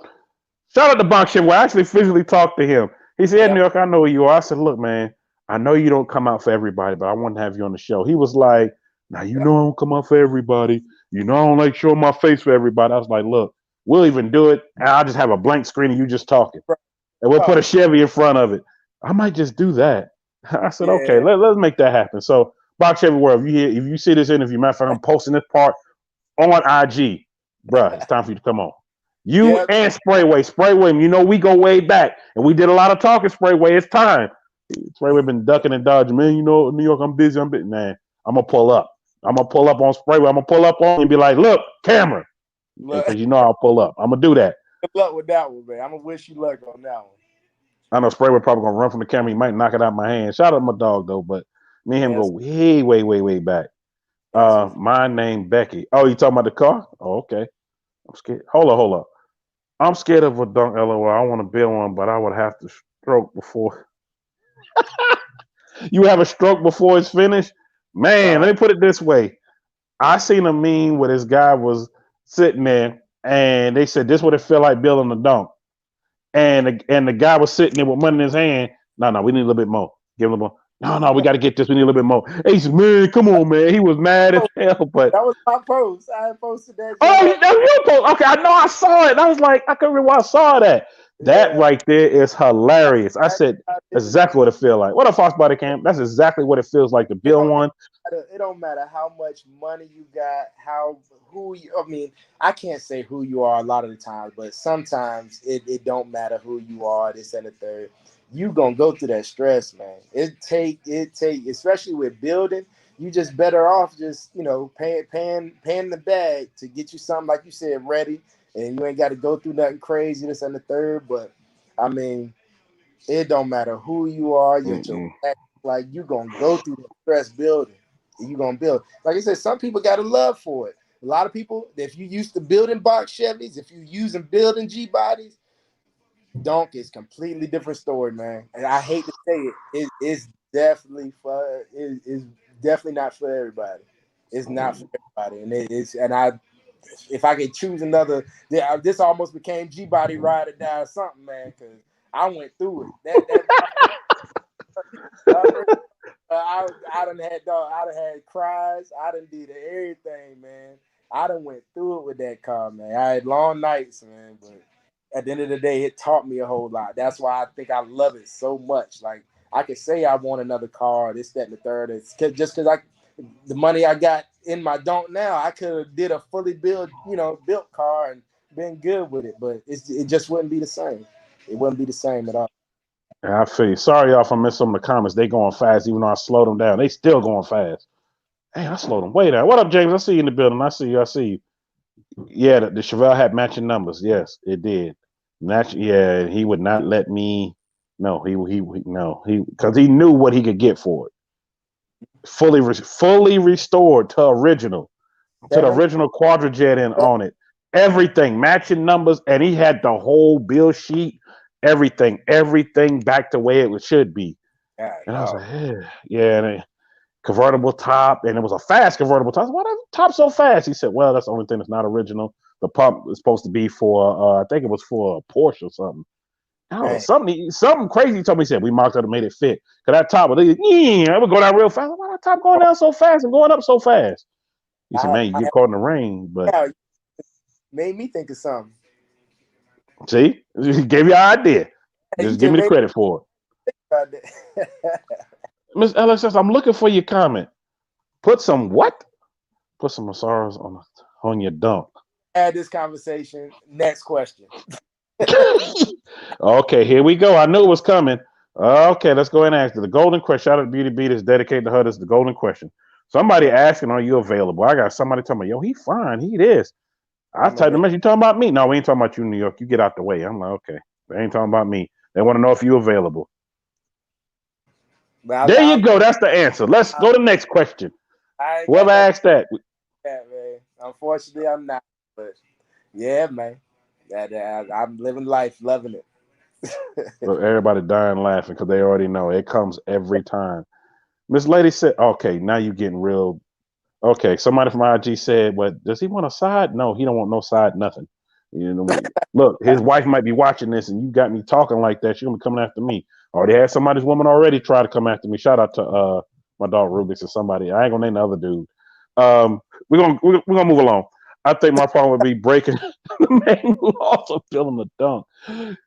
out to Bonk Shit. Well, I actually physically talked to him. He said, "Yeah, Yep. New York, I know who you are." I said, "Look, man, I know you don't come out for everybody, but I want to have you on the show." He was like, "Now you know I don't come out for everybody. You know I don't like showing my face for everybody." I was like, "Look, we'll even do it, and I'll just have a blank screen of you just talking, and we'll put a Oh, Chevy in front of it." I might just do that. I said, "Okay, yeah. let's make that happen." So, Box Chevy World, if you see this interview, matter of fact, I'm posting this part on IG, bruh. It's time for you to come on. You Yep. and Sprayway. Sprayway, you know we go way back, and we did a lot of talking. Sprayway, it's time. Sprayway been ducking and dodging, man. You know, New York, I'm busy. I'm busy, man. I'm gonna pull up. I'm gonna pull up on Sprayway. I'm gonna pull up on you and be like, "Look, camera," Look, because you know I'll pull up. I'm gonna do that. good luck with that one, man. I'm gonna wish you luck on that one. I know Sprayway probably gonna run from the camera. He might knock it out of my hand. Shout out to my dog though, but me and him go Yes, way, way, way, way back. that's what's My name Becky. Oh, you talking about the car? Oh, okay. I'm scared. Hold up. I'm scared of a dunk LOL. I want to build one, but I would have to stroke before you have a stroke before it's finished. Man, uh let me put it this way. I seen a meme where this guy was sitting there and they said this would it feel like building a dunk. And the guy was sitting there with money in his hand. No, we need a little bit more. Give him a little more. No, we got to get this. We need a little bit more. He said, "Man, come on, man." He was mad as oh, hell, but that was my post. I had posted that oh, joint. that's your post. Okay, I know I saw it. And I was like, I couldn't remember why I saw that. That Yeah. right there is hilarious. I said I did it. exactly what it feels like. What a Fox Body Camp. That's exactly what it feels like to It build don't, one. it don't matter how much money you got, I mean, I can't say who you are a lot of the times, but sometimes it don't matter who you are, this and the third. You gonna go through that stress, man. It take, especially with building, you just better off just, paying the bag to get you something like you said, ready, and you ain't got to go through nothing crazy, this and the third. But I mean, it don't matter who you are, your Mm-mm. back, like you gonna go through the stress building. You gonna build. Like I said, some people got a love for it. A lot of people, if you used to building box Chevys, if you using building G bodies, Donk is completely different story, man. And I hate to say it's definitely it's definitely not for everybody. It's not for everybody, and it's and if I could choose another, this almost became G-Body Ride or Die or something, man, because I went through it. I done had cries. I done did everything, man. I done went through it with that car, man. I had long nights, man, but at the end of the day, it taught me a whole lot. That's why I think I love it so much. Like, I could say I want another car, this, that, and the third. It's just because the money I got in my Donk now, I could have did a fully built car and been good with it, but it just wouldn't be the same. It wouldn't be the same at all. Yeah, I feel you. Sorry, y'all, if I missed some of the comments. They going fast, even though I slowed them down. They still going fast. Hey, I slowed them way down. What up, James? I see you in the building. I see you. Yeah, the Chevelle had matching numbers. Yes, it did. Yeah, he would not let me. No, because he knew what he could get for it. Fully restored to the original Quadrajet in on it. Everything matching numbers, and he had the whole bill sheet. Everything back the way it should be. And I was like, yeah, convertible top, and it was a fast convertible top. Why the top so fast? He said, well, that's the only thing that's not original. The pump is supposed to be for, I think it was for a Porsche or something. Oh, something crazy. He told me, he said, we marked it and made it fit. Because that top, I would go down real fast. Why that top going down so fast and going up so fast? He said, man, you get caught in the rain. But made me think of something. See? He gave you an idea. Just give me the credit for it. Miss Ellis says, I'm looking for your comment. Put some what? Put some massages on your Donk. Add this conversation. Next question. Okay, here we go. I knew it was coming. Okay, let's go ahead and ask it. The golden question. Shout out to Beauty Beat is dedicated to her. This is the golden question. Somebody asking, are you available? I got somebody telling me, yo, he fine. He is. I typed the message. You talking about me? No, we ain't talking about you in New York. You get out the way. I'm like, okay. They ain't talking about me. They want to know if you available. There you go. That's the answer. Let's go to the next question. Whoever asked that. Yeah, man. Unfortunately, I'm not. But yeah, man. I'm living life, loving it. Look, everybody dying laughing because they already know it comes every time. Miss Lady said, okay, now you're getting real. Okay, somebody from IG said, "What does he want a side? No, he don't want no side, nothing." You know, look, his wife might be watching this, and you got me talking like that. She's gonna be coming after me. Already had somebody's woman already try to come after me. Shout out to my dog Rubik's and somebody. I ain't gonna name the other dude. We're gonna move along. I think my problem would be breaking the main laws of filling the dunk.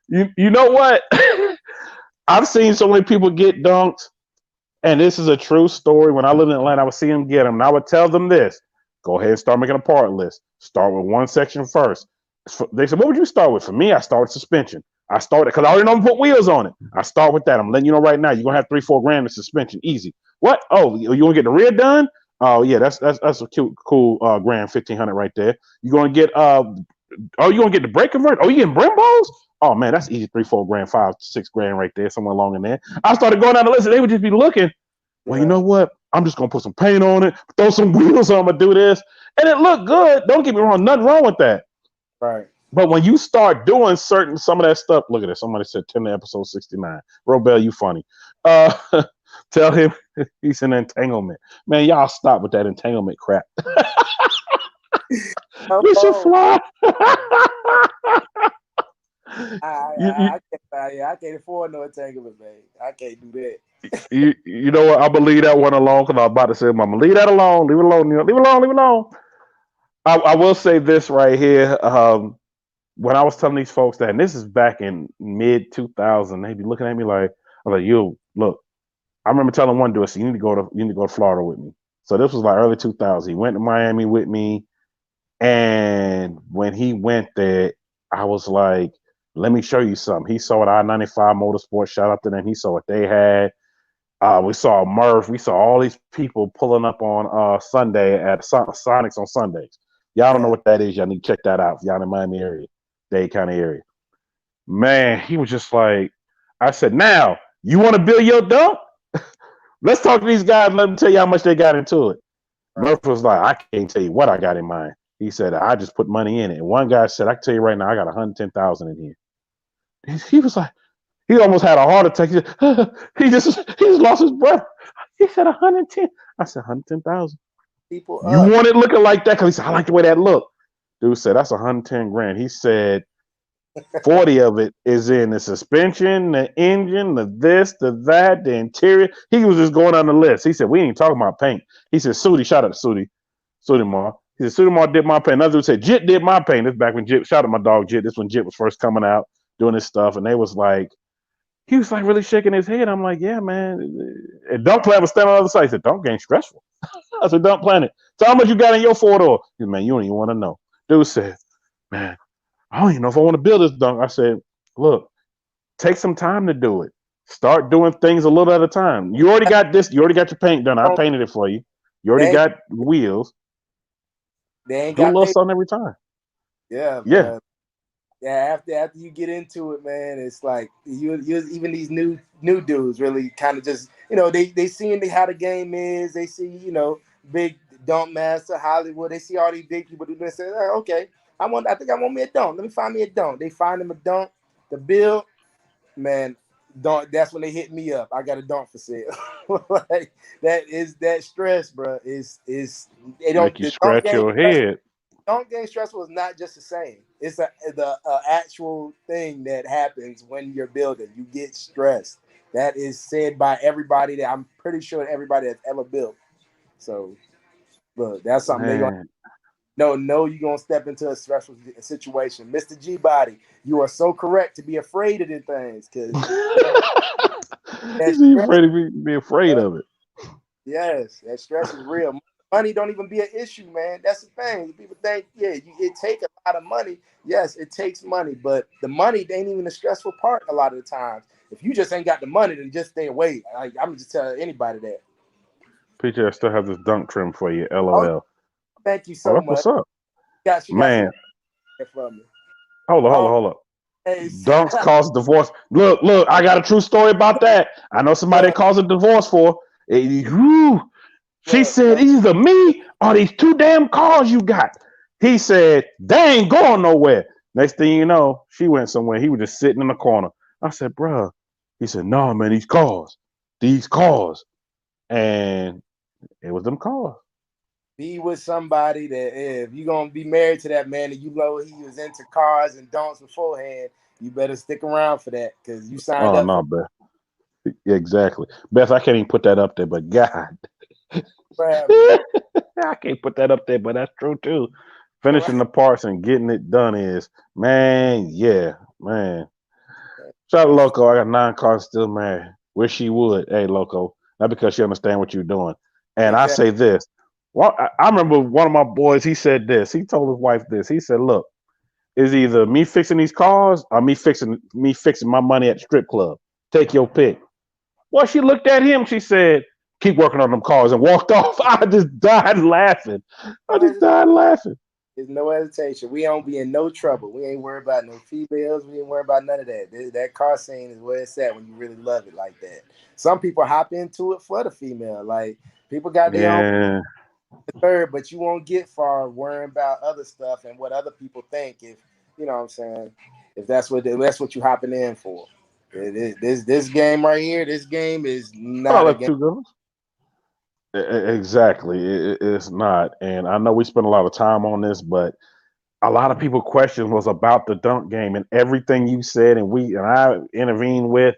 You know what? I've seen so many people get dunked. And this is a true story. When I lived in Atlanta, I would see them get them. And I would tell them this. Go ahead and start making a part list. Start with one section first. They said, what would you start with? For me, I started suspension. I started because I already know I'm put wheels on it. I start with that. I'm letting you know right now, you're going to have $3-4 grand in suspension. Easy. What? Oh, you want to get the rear done? Oh, yeah, that's a cute, cool grand, 1,500 right there. You're going to get, you going to get the brake converter? Oh, you getting Brembos? Oh, man, that's easy. 3-4 grand, 5-6 grand right there, somewhere along in there. I started going down the list, and they would just be looking. Well, you know what? I'm just going to put some paint on it, throw some wheels on it, do this. And it looked good. Don't get me wrong. Nothing wrong with that. Right. But when you start doing some of that stuff, look at this. Somebody said 10 to episode 69. Robel, you funny. Tell him he's in entanglement. Man, y'all stop with that entanglement crap. We should fly. I can't afford no entanglement, man. I can't do that. You know what? I'm gonna leave that one alone because I was about to say, I'm gonna leave that alone. Leave it alone. Leave it alone. Leave it alone. I will say this right here. When I was telling these folks that, and this is back in mid 2000, they be looking at me like, I'm like, you look. I remember telling one dude, so you need to go to Florida with me. So this was like early 2000. He went to Miami with me, and when he went there, I was like, let me show you something. He saw at I-95 Motorsports. Shout out to them. He saw what they had. We saw Murph. We saw all these people pulling up on Sunday at Sonics on Sundays. Y'all don't know what that is. Y'all need to check that out. Y'all in the Miami area, Dade County area. Man, he was just like, I said, now, you want to build your dump? Let's talk to these guys and let them tell you how much they got into it. Murph was like, I can't tell you what I got in mind. He said, I just put money in it. And one guy said, I can tell you right now, I got 110,000 in here. He was like, he almost had a heart attack. He said, he just lost his breath. He said 110. I said 110,000. You want it looking like that? Because he said, I like the way that look. Dude said that's 110 grand. He said 40 of it is in the suspension, the engine, the this, the that, the interior. He was just going on the list. He said, we ain't talking about paint. He said, Sudi, shout out to Sudi Mar. He said, Sudi Mar did my paint. Another dude said, Jit did my paint. This back when Jit, shout out my dog Jit. This when Jit was first coming out doing his stuff. And they was like, he was like really shaking his head. I'm like, yeah, man. And Dunk Planet was standing on the other side. He said, Dunk ain't stressful. I said, Dunk Planet. So how much you got in your 4-door? He said, man, you don't even want to know. Dude said, man, I don't even know if I want to build this dunk. I said, look, take some time to do it. Start doing things a little at a time. You already got this. You already got your paint done. I painted it for you. You already got wheels. They ain't Do a got little paper. something every time. Yeah, Yeah. man. Yeah, after you get into it, man, it's like you even these new dudes really kind of just they seeing how the game is. They see big dunk master Hollywood. They see all these big people do this. Say, oh, okay, I think I want me a dunk. Let me find me a dunk. They find them a dunk. The bill, man, dunk. That's when they hit me up. I got a dunk for sale. Like that stress, bro. Is they don't Make you the dunk scratch game. your head. Dunk game stressful is not just the same. It's the actual thing that happens when you're building. You get stressed. That is said by everybody that I'm pretty sure everybody that's ever built. So look, that's something they're gonna Man. know you're gonna step into a stressful situation. Mr. G Body, you are so correct to be afraid of the things because that He's stress, afraid to be afraid of it. yes, that stress is real. Money don't even be an issue, man. That's the thing. People think, it take a lot of money. Yes, it takes money, but the money ain't even the stressful part a lot of the times. If you just ain't got the money, then just stay away. I'm just telling anybody that. PJ, I still have this dunk trim for you. Oh, LOL. thank you Oh, so that's much. what's up. She got some Man. there for me. Hold up. Hey, Dunks cause divorce. Look, I got a true story about that. I know somebody that caused a divorce for. She said, either me or these 2 damn cars you got. He said, they ain't going nowhere. Next thing you know, she went somewhere. He was just sitting in the corner. I said, bruh. He said, no, man, these cars. And it was them cars. be with somebody that if you're gonna be married to that man and you know he was into cars and don'ts beforehand, you better stick around for that because you signed Oh, up for no, Beth. Exactly. Beth, I can't even put that up there, but God. forever. I can't put that up there, but that's true too. Finishing the parts and getting it done is, man, yeah, man. Shout out Loco. I got 9 cars still married. Wish she would. Hey, Loco. Not because she understand what you're doing. And I Exactly. say this. Well, I remember one of my boys, he said this. He told his wife this. He said, look, it's either me fixing these cars or me fixing my money at the strip club. Take your pick. Well, she looked at him. She said, keep working on them cars and walked off. I just died laughing. There's no hesitation. We don't be in no trouble. We ain't worried about no females. We ain't worried about none of that. That car scene is where it's at when you really love it like that. Some people hop into it for the female. Like people got their own Yeah. third, but you won't get far worrying about other stuff and what other people think. If you know what I'm saying, if that's what you hopping in for. This game right here. This game is Oh, not a that's game. two girls. Exactly. It's not. And I know we spent a lot of time on this, but a lot of people questions was about the dunk game and everything you said and I intervened with.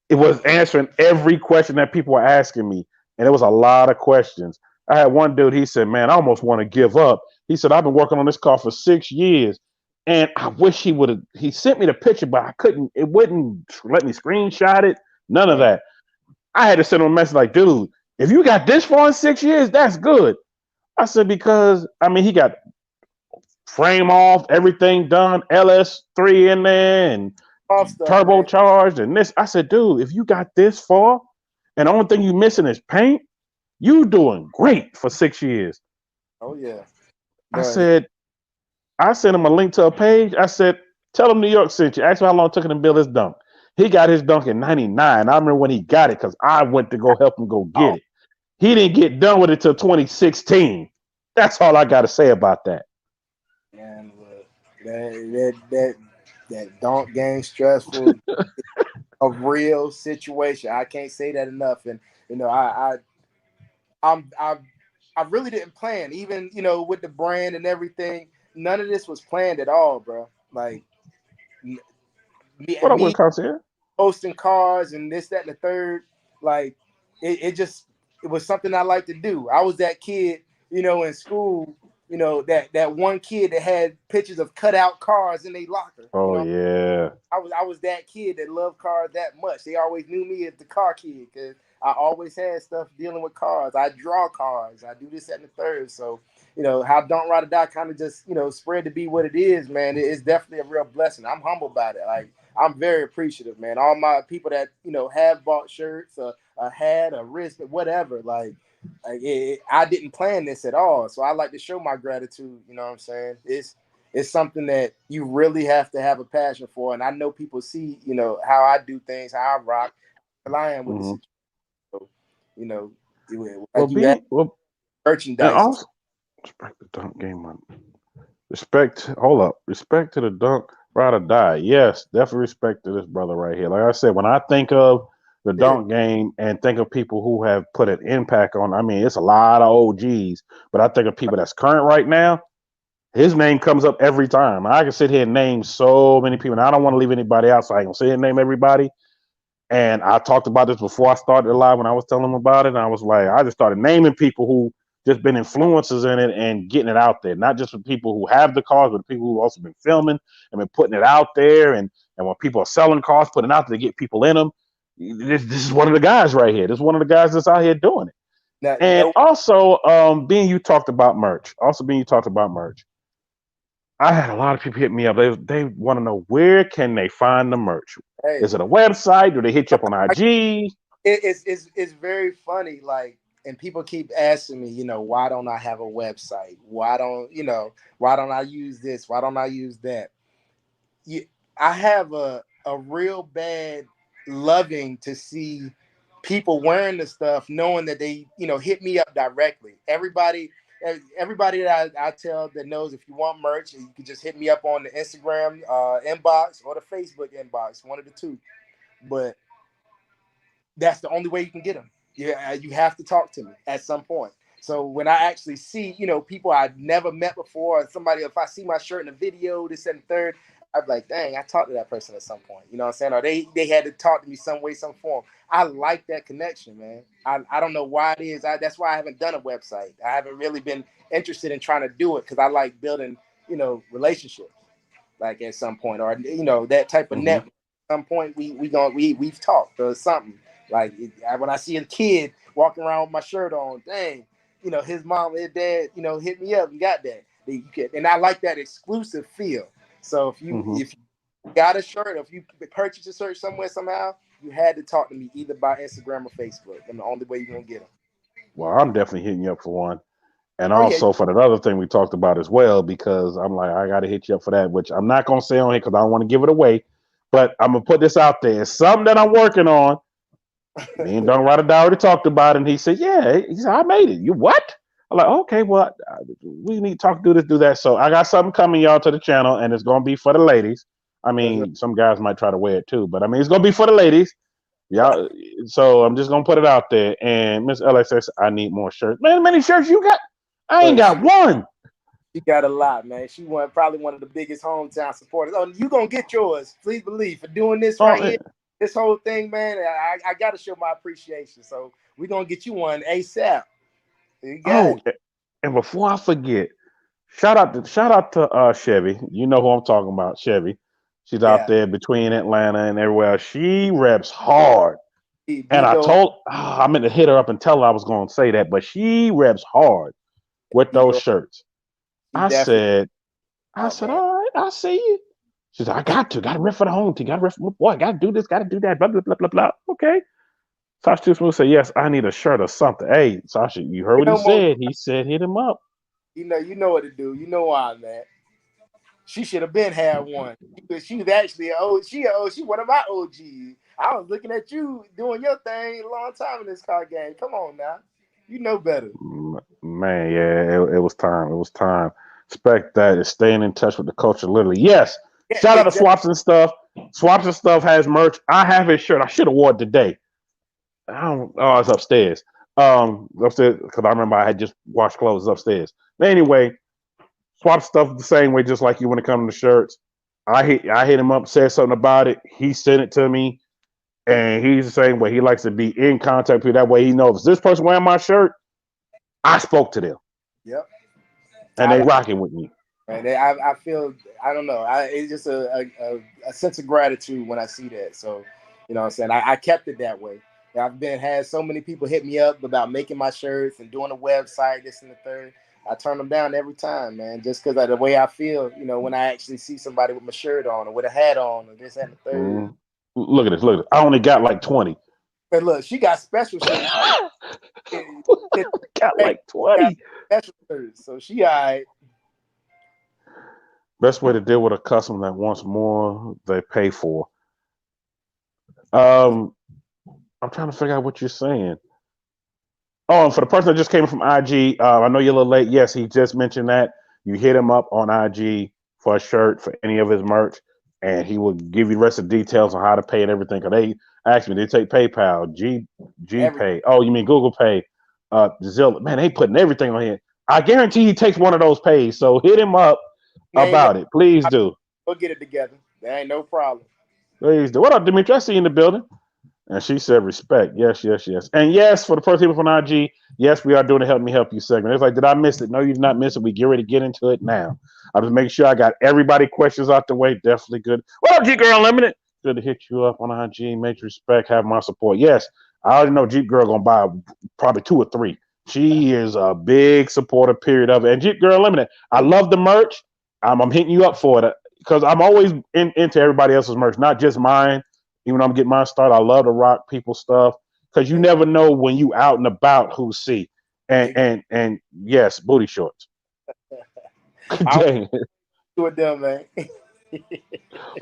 It was answering every question that people were asking me. And it was a lot of questions. I had one dude, he said, man, I almost want to give up. He said, I've been working on this car for 6 years. And I wish he sent me the picture, but I couldn't, it wouldn't let me screenshot it. None of Right. that. I had to send him a message like, dude, if you got this far in 6 years, that's good. I said, because, I mean, he got frame off, everything done, LS3 in there, and Off stuff, man. turbocharged, and this. I said, dude, if you got this far, and the only thing you missing is paint, you doing great for 6 years. Oh yeah. I But said, I sent him a link to a page. I said, tell him New York sent you. Ask him how long it took him to build his dunk. He got his dunk in 99. I remember when he got it because I went to go help him go get oh it. He didn't get done with it till 2016. That's all I got to say about that. man, look, that don't game stressful, a real situation. I can't say that enough. And I'm I really didn't plan, even with the brand and everything. none of this was planned at all, bro. Like me, What up with me Concierge? posting cars and this, that, and the third. Like it was something I like to do. I was that kid, in school, that one kid that had pictures of cutout cars in their locker. Oh yeah. I was that kid that loved cars that much. They always knew me as the car kid because I always had stuff dealing with cars. I draw cars. I do this, that, and the third. So, how Donk Ryde kind of just, spread to be what it is, man. It's definitely a real blessing. I'm humbled about it. Like, I'm very appreciative, man. All my people that, have bought shirts, a hat, a wrist, whatever. I didn't plan this at all. So I like to show my gratitude. You know what I'm saying? It's something that you really have to have a passion for. And I know people see, how I do things, how I rock, how I am with the situation. So, Well, you have and merchandise. also respect the dunk game, man. Hold up. Respect to the dunk, ride or die. Yes, definitely respect to this brother right here. Like I said, when I think of the dunk game and think of people who have put an impact on, I mean, it's a lot of OGs, but I think of people that's current right now. His name comes up every time. I can sit here and name so many people, and I don't want to leave anybody out, so I can sit here and name everybody. And I talked about this before I started the live when I was telling them about it. And I was like, I just started naming people who just been influencers in it and getting it out there. Not just for people who have the cars, but people who also been filming and been putting it out there. And when people are selling cars, putting it out there to get people in them. This is one of the guys right here. This is one of the guys that's out here doing it. Now, And also, being you talked about merch. I had a lot of people hit me up. They want to know, where can they find the merch? hey, Is it a website? Do they hit you up on IG? it's very funny. Like, and people keep asking me, why don't I have a website? Why don't I use this? Why don't I use that? I have a real bad loving to see people wearing the stuff, knowing that they, hit me up directly. Everybody that I tell that knows, if you want merch, you can just hit me up on the Instagram inbox or the Facebook inbox, one of the two. But that's the only way you can get them. Yeah, you have to talk to me at some point. So when I actually see, people I've never met before, or somebody, if I see my shirt in a video, this and the third, I'm like, dang, I talked to that person at some point. You know what I'm saying? Or they had to talk to me some way, some form. I like that connection, man. I don't know why it is. That's why I haven't done a website. I haven't really been interested in trying to do it because I like building, relationships. Like at some point, or that type of network. At some point, we've talked or something. Like when I see a kid walking around with my shirt on, dang, his mom, his dad, hit me up and got that. And I like that exclusive feel. So if you got a shirt, or if you purchase a shirt somewhere somehow, you had to talk to me either by Instagram or Facebook. And the only way you're gonna get them. Well, I'm definitely hitting you up for one. And Oh yeah, also for that other thing we talked about as well, because I'm like, I got to hit you up for that, which I'm not going to say on here because I don't want to give it away. But I'm going to put this out there. It's something that I'm working on. Me and Donk Ryde already talked about it. And he said, yeah. He said, I made it. You what? I'm like, okay, well, we need to talk, do this, do that. So I got something coming, y'all, to the channel, and it's going to be for the ladies. I mean, some guys might try to wear it too, but I mean, it's going to be for the ladies. Yeah. So I'm just going to put it out there. And Miss LXX, I need more shirts. Man, how many shirts you got? I ain't got one. She got a lot, man. She probably one of the biggest hometown supporters. Oh, you gonna get yours, please believe, for doing this right here. This whole thing, man. I got to show my appreciation. So we're gonna get you one ASAP. And before I forget, shout out to Chevy. You know who I'm talking about, Chevy. She's out there between Atlanta and everywhere else. She reps hard. And I meant to hit her up and tell her I was going to say that, but she reps hard with those shirts. I said, all right, I see you. She said, I got to rep for the home team. Got to rep for my boy. Got to do this. Got to do that. Blah, blah, blah, blah, blah. Okay. Sasha Too Smooth said, yes, I need a shirt or something. Hey, Sasha, you heard what he said. He said, hit him up. You know what to do. You know why, man. She should have been had one. She was actually she one of my OGs. I was looking at you doing your thing a long time in this car game. Come on now. You know better. Man, yeah, it was time. It was time. Expect that. Is staying in touch with the culture, literally. Yes. Shout out to Swaps and Stuff. Swaps and Stuff has merch. I have his shirt. I should have wore it today. It's upstairs. Upstairs, because I remember I had just washed clothes upstairs. But anyway, swap stuff the same way, just like you when it comes to shirts. I hit him up, said something about it. He sent it to me, and he's the same way. He likes to be in contact with you. That way he knows if this person wearing my shirt, I spoke to them. Yep. And they rocking with me. And I feel, I don't know. It's just a sense of gratitude when I see that. So, you know what I'm saying? I kept it that way. I've had so many people hit me up about making my shirts and doing a website, this and the third. I turn them down every time, man, just because of the way I feel, you know, when I actually see somebody with my shirt on or with a hat on or this and the third. Mm. Look at this. Look at this. I only got like 20. But look, she got special shirts. Got like 20. Special shirts. So she all right. Best way to deal with a customer that wants more they pay for. I'm trying to figure out what you're saying. Oh, and for the person that just came from IG, I know you're a little late. Yes, he just mentioned that. You hit him up on IG for a shirt, for any of his merch, and he will give you the rest of the details on how to pay and everything. Because they asked me, they take PayPal, GPay. Oh, you mean Google Pay, Zillow. Man, they putting everything on here. I guarantee he takes one of those pays. So hit him up about it. Please do. We'll get it together. There ain't no problem. Please do. What up, Dimitri? I see you in the building. And she said, respect. Yes, yes, yes. And yes, for the first people from IG, yes, we are doing a Help Me Help You segment. It's like, did I miss it? No, you've not missed it. We get ready to get into it now. I'll just make sure I got everybody questions out the way. Definitely good. What up, Jeep Girl Unlimited? Good to hit you up on IG. Make respect. Have my support. Yes, I already know Jeep Girl going to buy probably 2 or 3. She is a big supporter, period of it. And Jeep Girl Unlimited, I love the merch. I'm hitting you up for it because I'm always into everybody else's merch, not just mine. Even though I'm getting mine started, I love to rock people's stuff because you never know when you out and about who see. And yes, booty shorts. Dang. Do it done, man.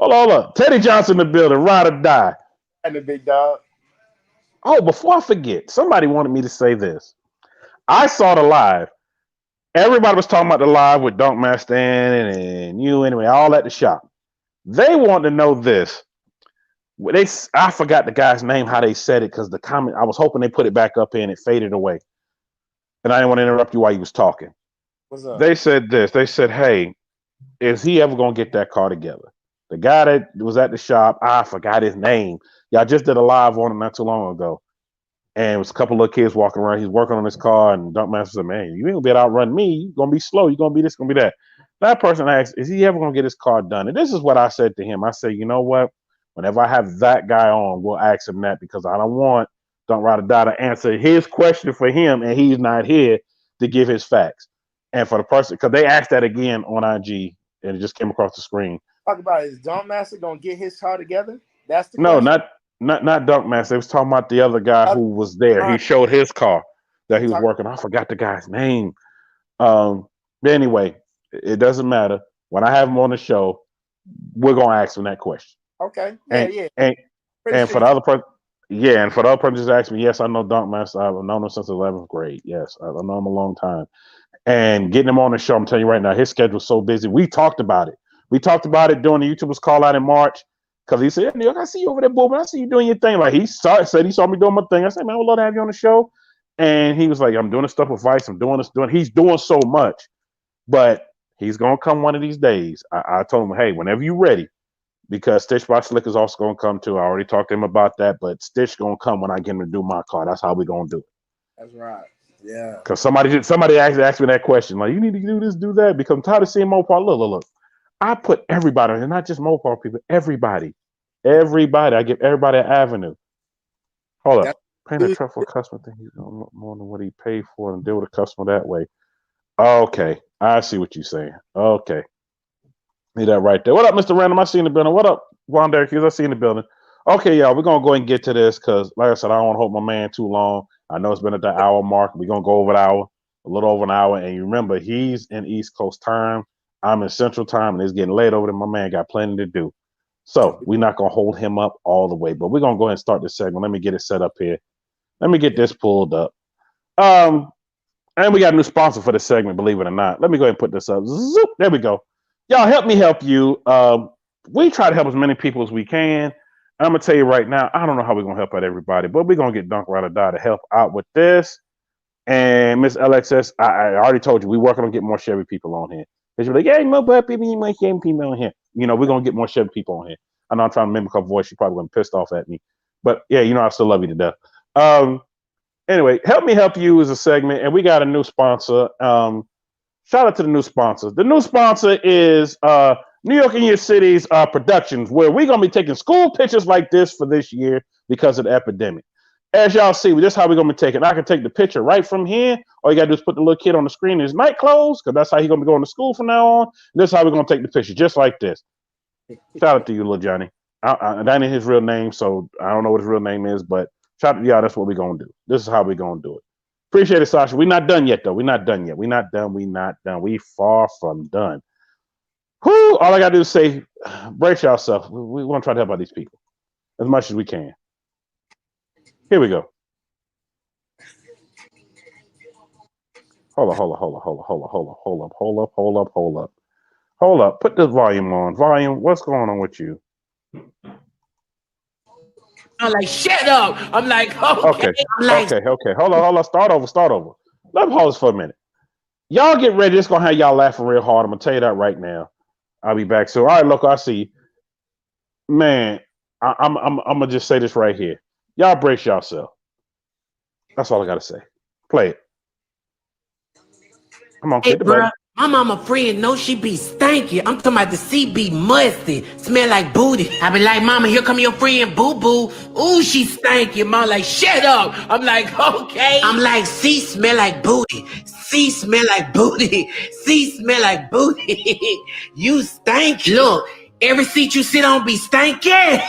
Hold on. Teddy Johnson in the building, ride or die. And the big dog. Oh, before I forget, somebody wanted me to say this. I saw the live. Everybody was talking about the live with Dunk Master and you anyway, all at the shop. They want to know this. I forgot the guy's name, how they said it, because the comment, I was hoping they put it back up here and it faded away. And I didn't want to interrupt you while you was talking. What's up? They said this. They said, hey, is he ever going to get that car together? The guy that was at the shop, I forgot his name. Y'all just did a live on him not too long ago. And it was a couple of kids walking around. He's working on his car, and Dunk Master said, man, you ain't going to be able to outrun me. You're going to be slow. You're going to be this, going to be that. That person asked, is he ever going to get his car done? And this is what I said to him. I said, you know what? Whenever I have that guy on, we'll ask him that because I don't want Donk Ryde or Die to answer his question for him, and he's not here to give his facts. And for the person, because they asked that again on IG, and it just came across the screen. Talk about, is Dunk Master gonna get his car together? That's the no, question. not Dunk Master. They was talking about the other guy who was there. He showed his car that he was working on. I forgot the guy's name. But anyway, it doesn't matter. When I have him on the show, we're gonna ask him that question. Okay. Yeah. And for the other person, and for the other person just asked me, yes, I know Dunk Master. I've known him since 11th grade. Yes, I know him a long time. And getting him on the show, I'm telling you right now, his schedule's so busy. We talked about it. We talked about it during the YouTubers call out in March because he said, New York, I see you over there, boo, but I see you doing your thing. Like said he saw me doing my thing. I said, man, I would love to have you on the show. And he was like, I'm doing this stuff with Vice. I'm doing this, he's doing so much, but he's gonna come one of these days. I told him, hey, whenever you're ready. Because Stitch by Slick is also going to come too. I already talked to him about that, but Stitch going to come when I get him to do my car. That's how we going to do it. That's right. Yeah. Because somebody actually asked me that question. Like, you need to do this, do that. Because I'm tired of seeing Mopar. Look. I put everybody, and not just Mopar people, everybody. I give everybody an avenue. Hold up. Paying a truck for a customer thing he's going to more than what he paid for and deal with a customer that way. Okay. I see what you're saying. Okay. Need that right there. What up, Mr. Random? I see you in the building. What up, Juan Derek Hughes? I see you in the building. Okay, y'all, we're going to go ahead and get to this because, like I said, I don't want to hold my man too long. I know it's been at the hour mark. We're going to go over an hour, a little over an hour. And you remember, he's in East Coast time. I'm in Central time, and it's getting late over there. My man got plenty to do. So we're not going to hold him up all the way. But we're going to go ahead and start this segment. Let me get it set up here. Let me get this pulled up. And we got a new sponsor for this segment, believe it or not. Let me go ahead and put this up. Zoop, there we go. Y'all help me help you. We try to help as many people as we can. I'm going to tell you right now, I don't know how we're going to help out everybody, but we're going to get Donk Ryde or Die to help out with this. And Miss LXS, I already told you, we're working on getting more Chevy people on here. They should be like, yeah, no black people, you might hear people on here. You know, we're gonna get more Chevy people on here. I know I'm trying to mimic her voice. She probably gonna be pissed off at me, but yeah, you know, I still love you to death. Anyway, help me help you is a segment, and we got a new sponsor. Shout out to the new sponsors. The new sponsor is New York in Your City's Productions, where we're gonna be taking school pictures like this for this year because of the epidemic. As y'all see, this is how we're gonna be taking. I can take the picture right from here. All you gotta do is put the little kid on the screen in his night clothes, because that's how he's gonna be going to school from now on. This is how we're gonna take the picture, just like this. Shout out to you, little Johnny. That ain't his real name, so I don't know what his real name is, but shout out to y'all. That's what we're gonna do. This is how we're gonna do it. Appreciate it, Sasha. We're not done yet, though. We're not done yet. We're not done. We're not done. We far from done. Whew, all I gotta do is say, brace yourself. We want to try to help out these people as much as we can. Here we go. Hold up. Put the volume on. Volume, what's going on with you? I'm like, shut up. I'm like, okay. I'm like, Okay. Hold on. Start over. Let me pause for a minute. Y'all get ready. It's gonna have y'all laughing real hard. I'm gonna tell you that right now. I'll be back soon. All right, look, I see. Man, I'm gonna just say this right here. Y'all brace yourself. That's all I gotta say. Play it. Come on, hey, hit the bro, button. my mama friend knows she be stanky. I'm talking about the sea be musty, smell like booty. I be like, mama, here come your friend Boo Boo. Ooh, she stanky. Mom like, shut up. I'm like, okay. I'm like, sea smell like booty. Sea smell like booty. Sea smell like booty. You stanky. Look. Every seat you sit on be stanky.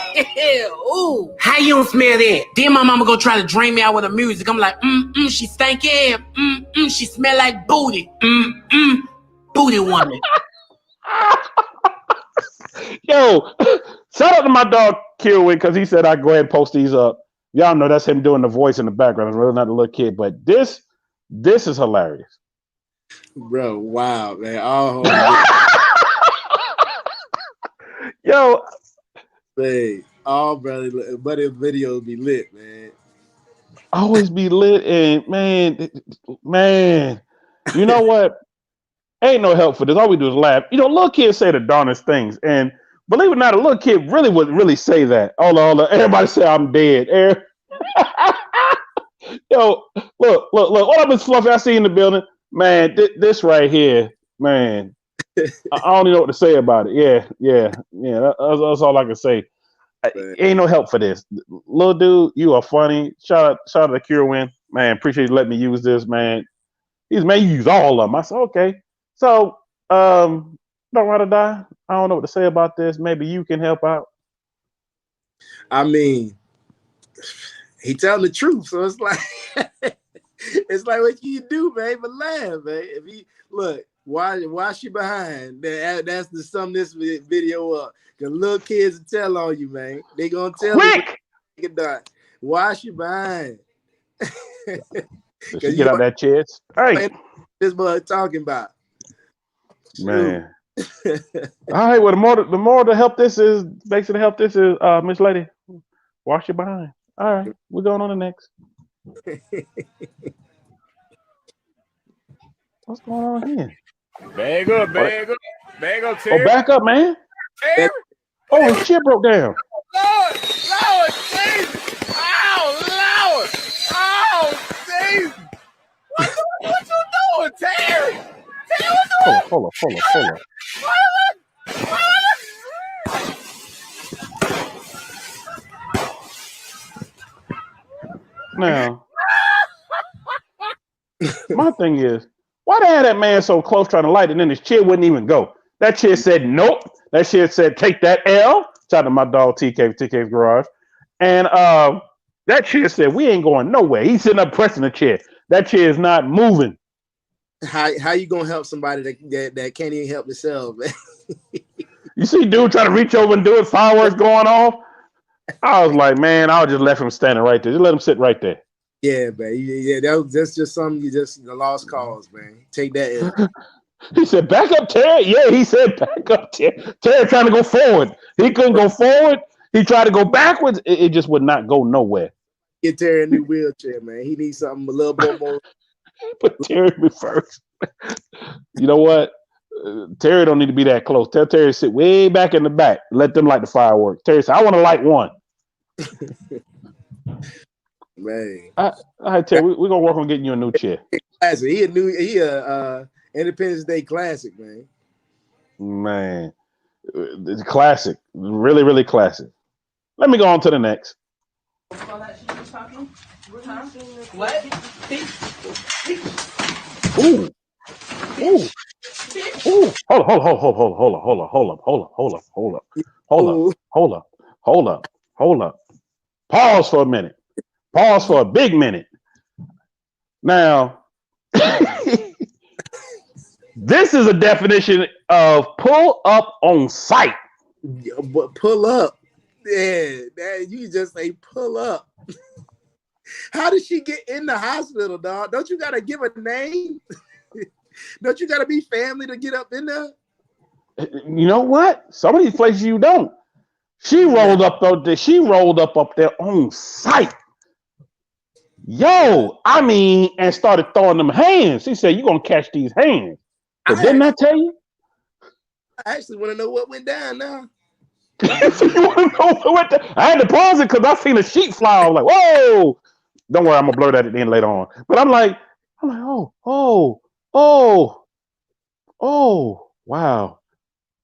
Ooh, how you don't smell that? Then my mama go try to drain me out with the music. I'm like, she stanky. She smell like booty. Booty woman. Yo, shout out to my dog Kilwin because he said I go ahead and post these up. Y'all know that's him doing the voice in the background. It's really not a little kid, but this is hilarious. Bro, wow, man. Oh, Yo, man. Oh, brother, but the video be lit, man. Always be lit, and man, you know what? Ain't no help for this. All we do is laugh. You know, little kids say the darnest things, and believe it or not, a little kid really would really say that. Hold on. Everybody say I'm dead. Yo, look. What up, Miss Fluffy? I see you in the building, man. This right here, man. I don't even know what to say about it. Yeah. That's all I can say. Ain't no help for this, little dude. You are funny. Shout out to Curewin, man. Appreciate you letting me use this, man. You use all of them. I said okay. So, don't want to die. I don't know what to say about this. Maybe you can help out. I mean, he telling the truth, so it's like it's like what you do, man, but laugh, man. If he look, wash you behind. That's the sum this video up. Cause little kids will tell on you, man. They gonna tell Quick! you done. Wash you behind. Did she get out that chest? Hey, this boy talking about. Man. All right. Well, the more to help this is basically help this is Miss Lady. Wash your behind. All right, we're going on the next. What's going on here? Bag up, Terry. Oh, back up, man. Terry. Oh, his chair broke down. Lord, Jesus. Oh, Lord. Oh, Jesus. What you doing, Terry? Terry, what you doing? Hold up. Now, my thing is, why they had that man so close trying to light it, and then his chair wouldn't even go? That chair said nope. That chair said take that L. Shout out to my dog TK's Garage. And that chair said we ain't going nowhere. He's sitting up pressing the chair. That chair is not moving. How you gonna help somebody that can't even help themselves, man? You see dude trying to reach over and do it, fireworks going off. I was like, man, I'll just left him standing right there. Just let him sit right there. Yeah, man. Yeah, that's just something the lost cause, man. Take that. He said, back up, Terry. Yeah, he said, back up, Terry. Terry trying to go forward. He couldn't go forward. He tried to go backwards. It just would not go nowhere. Get Terry a new wheelchair, man. He needs something a little bit more. Put Terry me first. You know what? Terry don't need to be that close. Tell Terry to sit way back in the back. Let them light the fireworks. Terry said, I want to light one. Man. All right, Terry, we're going to work on getting you a new chair. Classic. He a Independence Day classic, man. Man. It's classic. Really, really classic. Let me go on to the next. What? Ooh. Ooh. Ooh. Hold up. Pause for a minute. Pause for a big minute. Now, this is a definition of pull up on site. But pull up. Yeah, you just say pull up. How did she get in the hospital, dog? Don't you gotta give a name? Don't you gotta be family to get up in there? You know what? Some of these places you don't. She rolled up there. She rolled up there on site. Yo, I mean, and started throwing them hands. She said, "You gonna catch these hands?" But didn't I tell you? I actually want to know what went down now. You want to know what went down? I had to pause it because I seen a sheet fly. I was like, "Whoa!" Don't worry, I'm gonna blur that in later on. But I'm like, oh, wow.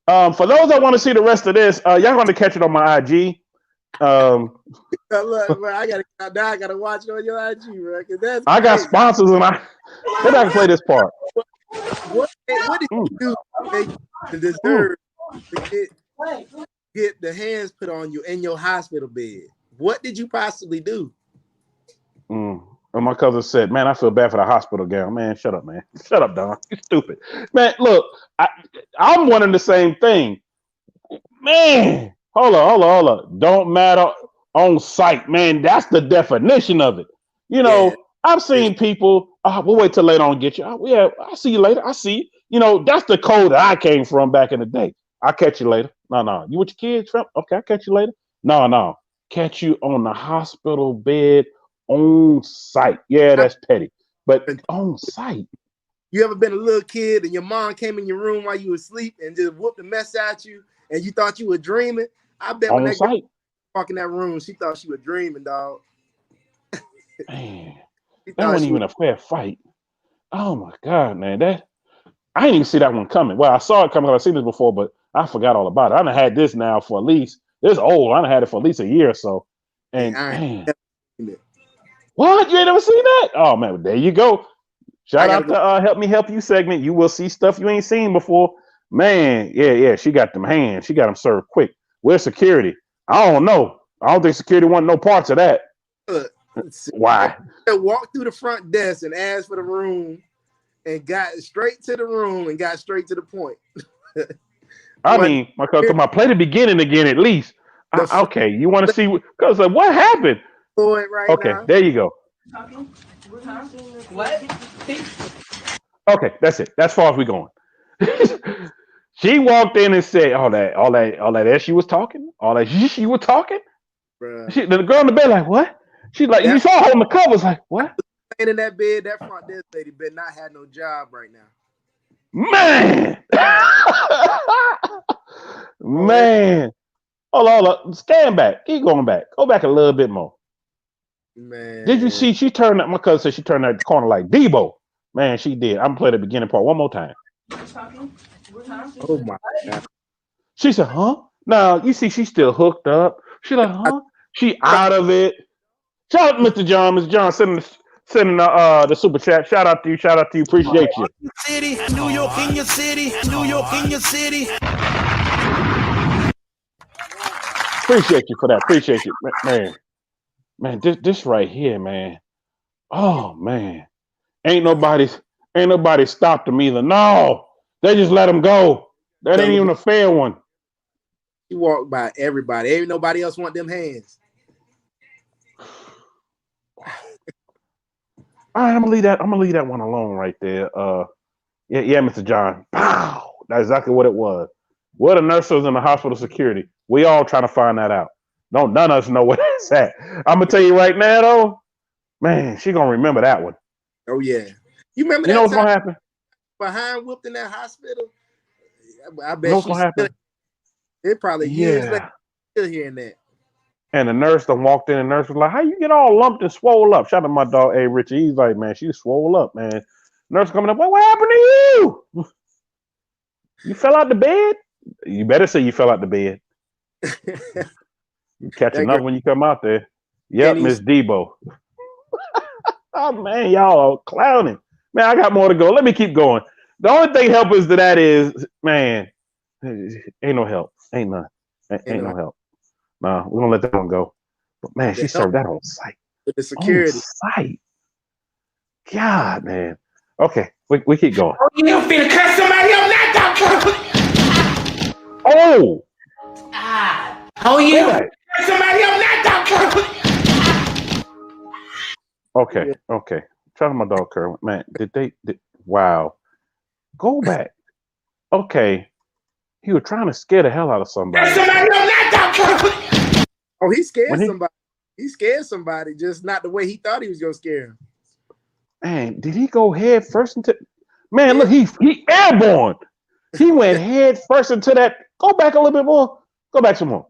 For those that want to see the rest of this, y'all gonna catch it on my IG. Look, bro, I gotta watch it on your IG, bro. That's I got sponsors, and maybe I can play this part. What did you do to deserve to get the hands put on you in your hospital bed? What did you possibly do? And my cousin said, "Man, I feel bad for the hospital gal." Man, shut up, man. Shut up, Don. You're stupid. Man, look, I'm wondering the same thing. Man, hold on. Don't matter on site, man. That's the definition of it. You know, I've seen people, we'll wait till later on and get you. Yeah, I'll see you later. I see you. You know, that's the code that I came from back in the day. I'll catch you later. No. You with your kids? Okay, I'll catch you later. No. Catch you on the hospital bed on site. Yeah, that's petty. But on site. You ever been a little kid and your mom came in your room while you were asleep and just whooped the mess out you and you thought you were dreaming? I bet when that girl walked in that room, she thought she was dreaming, dog. Man, that wasn't even a fair fight. Oh my God, man. I didn't even see that one coming. Well, I saw it coming. I've seen this before, but I forgot all about it. I done had this now for at least, it's old. I done had it for at least a year or so. And man, what? You ain't never seen that? Oh man, there you go. Shout out to Help Me Help You segment. You will see stuff you ain't seen before. Man, yeah. She got them hands. She got them served quick. Where's security? I don't know. I don't think security want no parts of that. Why? I walked through the front desk and asked for the room and got straight to the room and got straight to the point. I mean, my play the beginning again at least. Okay, you want to see because what happened? Okay, now. There you go. What? Okay, that's it. That's far as we going. She walked in and said, all that as she was talking, all that she was talking. The girl in the bed like, what? She's like, you saw her on the covers, like, what? In that bed, that front desk lady better not have no job right now. Man. Man. Hold on. Stand back. Keep going back. Go back a little bit more. Man. Did you see she turned that? My cousin said she turned that corner like Debo. Man, she did. I'm gonna play the beginning part one more time. Oh my God. She said, huh? Now you see she's still hooked up. She's like, huh? She out of it. Shout out Mr. John. Mr. John sending the super chat. Shout out to you. Appreciate you. City, New York in your city, New York in your city. Appreciate you for that. Appreciate you, man. This right here, man. Oh man, ain't nobody stopped them either. No, they just let them go. That ain't even a fair one. You walk by everybody. Ain't nobody else want them hands. All right, I'm gonna leave that one alone right there. Yeah, Mr. John. Pow! That's exactly what it was. We're the nurses and the hospital security. We all trying to find that out. None of us know where that's at. I'm gonna tell you right now, though, man, she gonna remember that one. Oh yeah, you remember? You know what's gonna happen? Behind whooped in that hospital, I You bet know what's she's gonna still, happen? it probably years later Yeah. still hearing that. And the nurse done walked in, and the nurse was like, "How you get all lumped and swole up?" Shout out to my dog, A. Richie. He's like, "Man, she swole up, man." Nurse coming up, what happened to you? You fell out the bed? You better say you fell out the bed. You catch That girl another when you come out there. can't Yep, even. Miss Debo. Oh man, y'all are clowning. Man, I got more to go. Let me keep going. The only thing helpers to that is, man, ain't no help. Ain't none. You Ain't know, no help. Nah, we're gonna let that one go. But man, she the help served that on site. with the On security. site. God, man. Okay, we keep going. Oh, you finna cut somebody up now, doctor. Oh, Oh, you go finna back. cut somebody up now, doctor. Okay, Yeah. okay. Shout out my dog Kerwin. Man, wow. Go back. Okay. He was trying to scare the hell out of Cut somebody. somebody up now, doctor. Oh, he scared When he somebody. He scared somebody, just not the way he thought he was gonna scare him. man, did he go head first into man, Yeah. look, he airborne. He went head first into that. Go back a little bit more. Go back some more.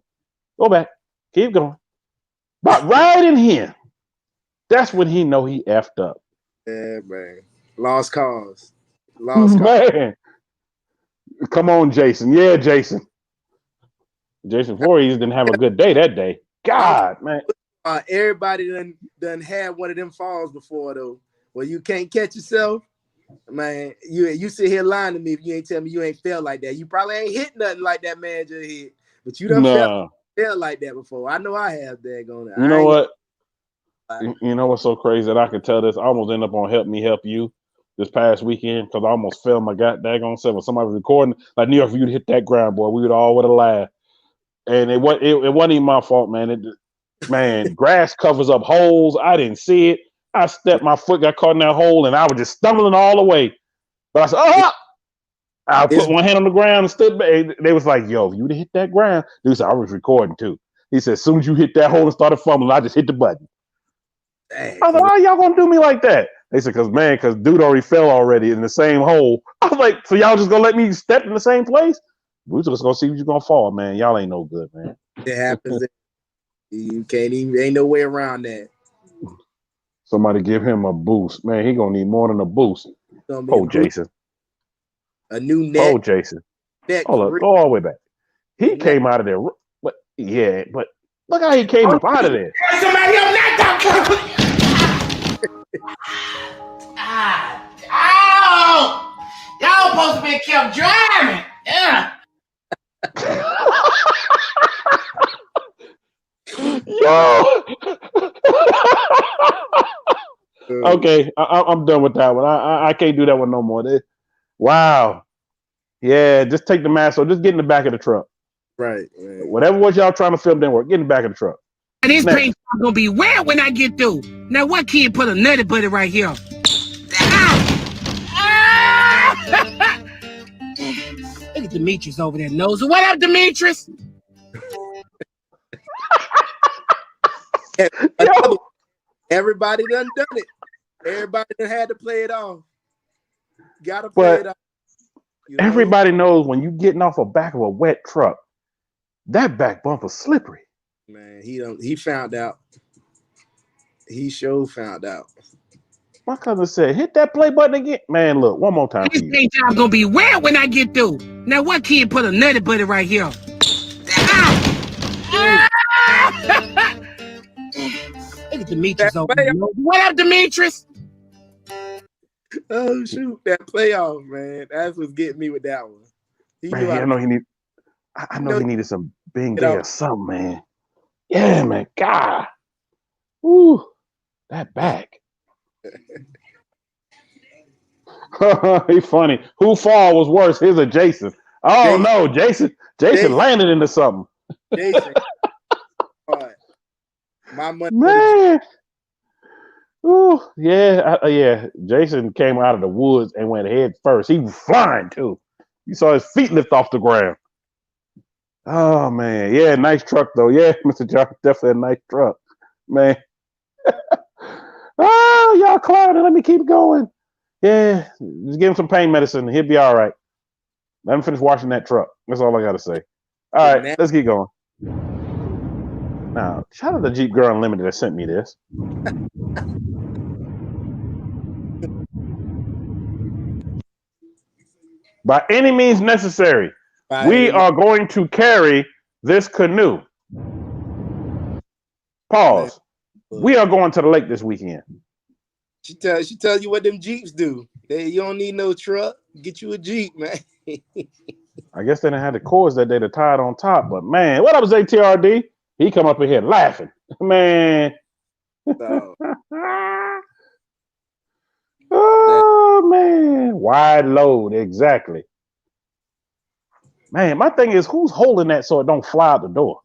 Go back. Keep going. But right in here. That's when he know he effed up. Yeah, man. Lost cause. Lost cause. Man. Come on, Jason. Yeah, Jason. Jason Voorhees didn't have a good day that day. God, man. Everybody done had one of them falls before though, where you can't catch yourself. Man, you sit here lying to me if you ain't tell me you ain't felt like that. You probably ain't hit nothing like that man just hit, but you done Nah. felt like that before. I know I have. Daggone it. You know I what? ain't. You know what's so crazy that I can tell this? I almost ended up on Help Me Help You this past weekend because I almost fell my daggone self when somebody was recording. Like, New York, if you'd hit that ground, boy, we would all would have laughed. And it wasn't even my fault, man. Man, grass covers up holes. I didn't see it. I stepped, my foot got caught in that hole, and I was just stumbling all the way. But I said, oh! I It's put one hand on the ground and stood back. They was like, yo, if you'd have hit that ground, dude said, I was recording too. He said, as soon as you hit that hole and started fumbling, I just hit the button. I was like, why y'all gonna do me like that? They said, because dude already fell already in the same hole. I was like, so y'all just gonna let me step in the same place? We just gonna see if you're gonna fall, man. Y'all ain't no good, man. it happens. You can't even. Ain't no way around that. Somebody give him a boost. Man, he gonna need more than a boost. It's gonna be Oh, Jason. a new Oh, neck. Jason. Neck Hold for up. real. Go all the way back. He Neck. came out of there. But yeah, but look how he came up out of there. Cut somebody up now, doctor. Ow! Y'all supposed to be kept driving. Yeah. Yo. Okay, I'm done with that one. I can't do that one no more. Wow. Yeah, just take the mask off. Just get in the back of the truck. Right. Man. Whatever was y'all trying to film didn't work. Get in the back of the truck. This Next. paint gonna be wet when I get through. Now, what kid put a nutty buddy right here? Look at Demetrius over there, nosy. What up, Demetrius? Yo. Everybody done it. Everybody done had to play it off. Gotta play But it off. You know? everybody knows when you getting off the back of a wet truck, that back bumper's slippery. Man, he found out. He sure found out. My cousin said, hit that play button again. Man, look, one more time for This you. paint job gonna be wet when I get through. Now, what kid put a nutty buddy right here? Look at Demetrius over there. What up, Demetrius? Oh shoot, that playoff, man. That's what's getting me with that one. He Man, knew how I to know he needed some Bengay or something, man. Yeah, man. God. Woo. That back. He's funny. Who fall was worse, his or Jason? Oh Jason. no, Jason landed into something. Jason. All right. My money. Man. Ooh, yeah, yeah. Jason came out of the woods and went head first. He was flying too. You saw his feet lift off the ground. Oh man, yeah, nice truck though. Yeah, Mr. John, definitely a nice truck, man. Oh, y'all clowning. Let me keep going. Yeah, just give him some pain medicine. He'll be all right. Let me finish washing that truck. That's all I got to say. All right, let's keep going. Now, shout out to Jeep Girl Unlimited that sent me this. By any means necessary, we are going to carry this canoe. Pause. We are going to the lake this weekend. She tells you what them Jeeps do. You don't need no truck. Get you a Jeep, man. I guess they didn't have the cords that day to tie it on top, but man, what up, ATRD? He come up in here laughing, man. So, oh man, wide load, exactly. Man, my thing is, who's holding that so it don't fly out the door?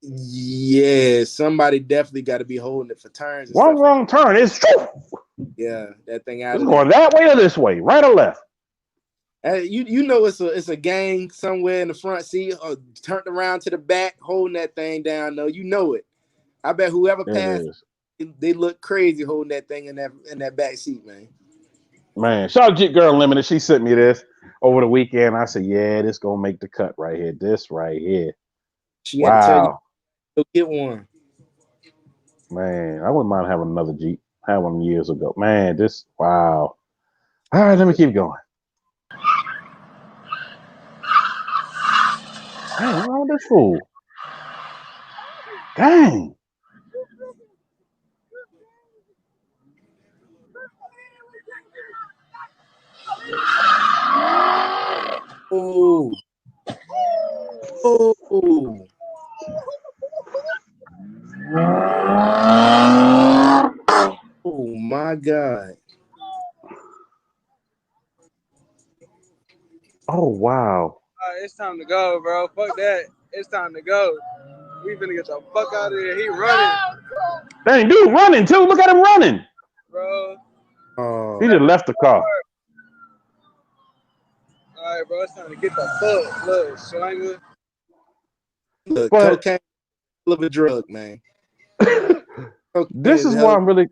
Yeah, somebody definitely got to be holding it for turns. And One stuff. wrong turn, it's true. Yeah, that thing out. It's going that way or this way, right or left. You know it's a gang somewhere in the front seat or turned around to the back holding that thing down. though. You know it. I bet whoever passed, they look crazy holding that thing in that back seat, man. Man, shout out Jeep Girl Unlimited. She sent me this over the weekend. I said, yeah, this gonna make the cut right here. This right here. She had to tell you to get one. Man, I wouldn't mind having another Jeep. I had one years ago. Man, this wow. All right, let me keep going. Hey, what's wrong with this fool? Dang. Oh. Oh. Oh my God. Oh wow. It's time to go, bro. Fuck that. It's time to go. We finna get the fuck out of here. He running. Dang, dude running too. Look at him running. Bro. Oh. He just left the car. All right, bro. It's time to get the fuck. Look, Schlanger. Look, cocaine is a drug, man. This is why I'm really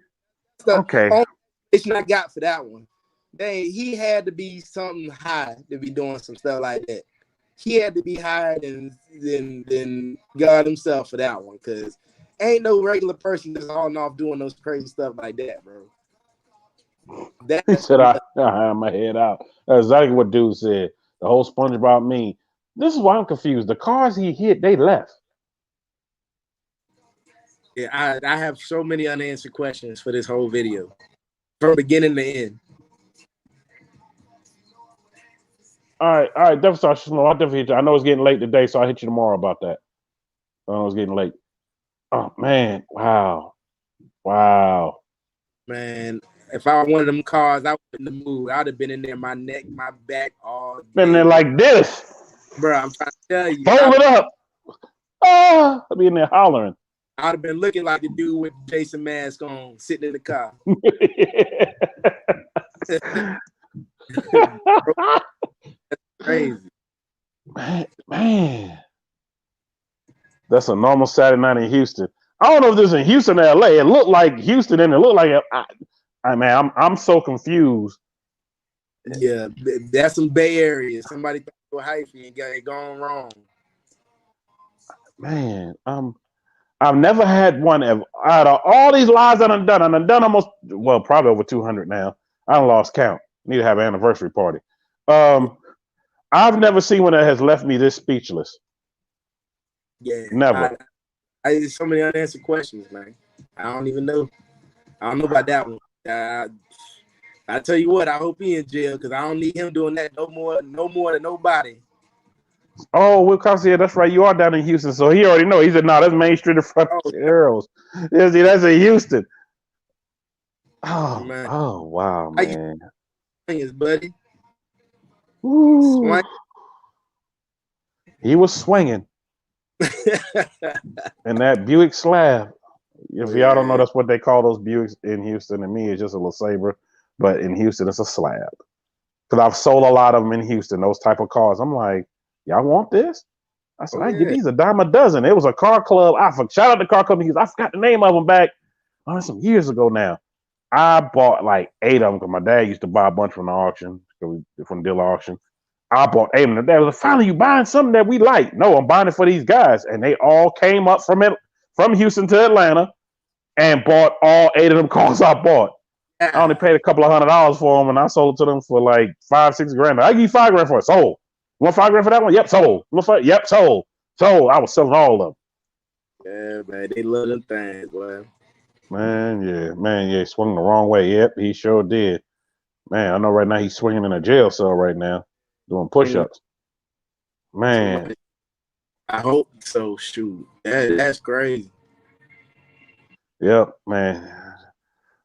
okay. It's not got for that one. Dang, he had to be something high to be doing some stuff like that. He had to be higher than God himself for that one, because ain't no regular person just hauling off doing those crazy stuff like that, bro. He said, I have my head out. That's exactly what dude said. The whole SpongeBob meme. This is why I'm confused. The cars he hit, they left. Yeah, I have so many unanswered questions for this whole video, from beginning to end. All right, definitely. I'll definitely hit you. I know it's getting late today, so I'll hit you tomorrow about that. I know it's getting late. Oh man, wow. Man, if I wanted them cars, I wouldn't have moved. I'd have been in there, my neck, my back, all day. Been there like this. Bro, I'm trying to tell you. Hold it up. I'll be in there hollering. I'd have been looking like the dude with the Jason mask on, sitting in the car. That's crazy. Man. That's a normal Saturday night in Houston. I don't know if this is in Houston or LA. It looked like Houston and it looked like I'm so confused. Yeah, that's some Bay Area. Somebody thought you were hyphy and got it gone wrong. Man, I've never had one ever. Out of all these lives I've done almost, well, probably over 200 now. I lost count. Need to have an anniversary party. I've never seen one that has left me this speechless. Yeah, never. I there's so many unanswered questions, man. I don't even know. I don't know about that one. I tell you what, I hope he in jail, because I don't need him doing that no more than nobody. Oh, Will Cox, yeah, that's right. You are down in Houston, so he already know. He said, "No, that's Main Street in front of Arrows." Yeah, see, that's in Houston. Oh, man. Oh, wow, man. His buddy. He was swinging. And that Buick Slab. If y'all don't know, that's what they call those Buicks in Houston. And me, it's just a LeSabre, but in Houston, it's a Slab. Because I've sold a lot of them in Houston, those type of cars. I'm like, y'all want this? I said, I get these a dime a dozen. It was a car club. Shout out to car company, because I forgot the name of them back some years ago now. I bought like 8 of them because my dad used to buy a bunch from the auction, from the dealer auction. I bought 8 of them. They was like, finally, you buying something that we like. No, I'm buying it for these guys. And they all came up from Houston to Atlanta and bought all 8 of them cars I bought. I only paid a couple of $100 for them, and I sold it to them for like $5-6 grand. I give you $5 grand for it. Sold. You want $5 grand for that one? Yep, sold. Yep, sold. Sold. I was selling all of them. Yeah, man, they love them things, boy. Man, yeah, swung the wrong way. Yep, he sure did. Man, I know right now he's swinging in a jail cell right now, doing push-ups. Man, I hope so. Shoot, that's crazy. Yep, man.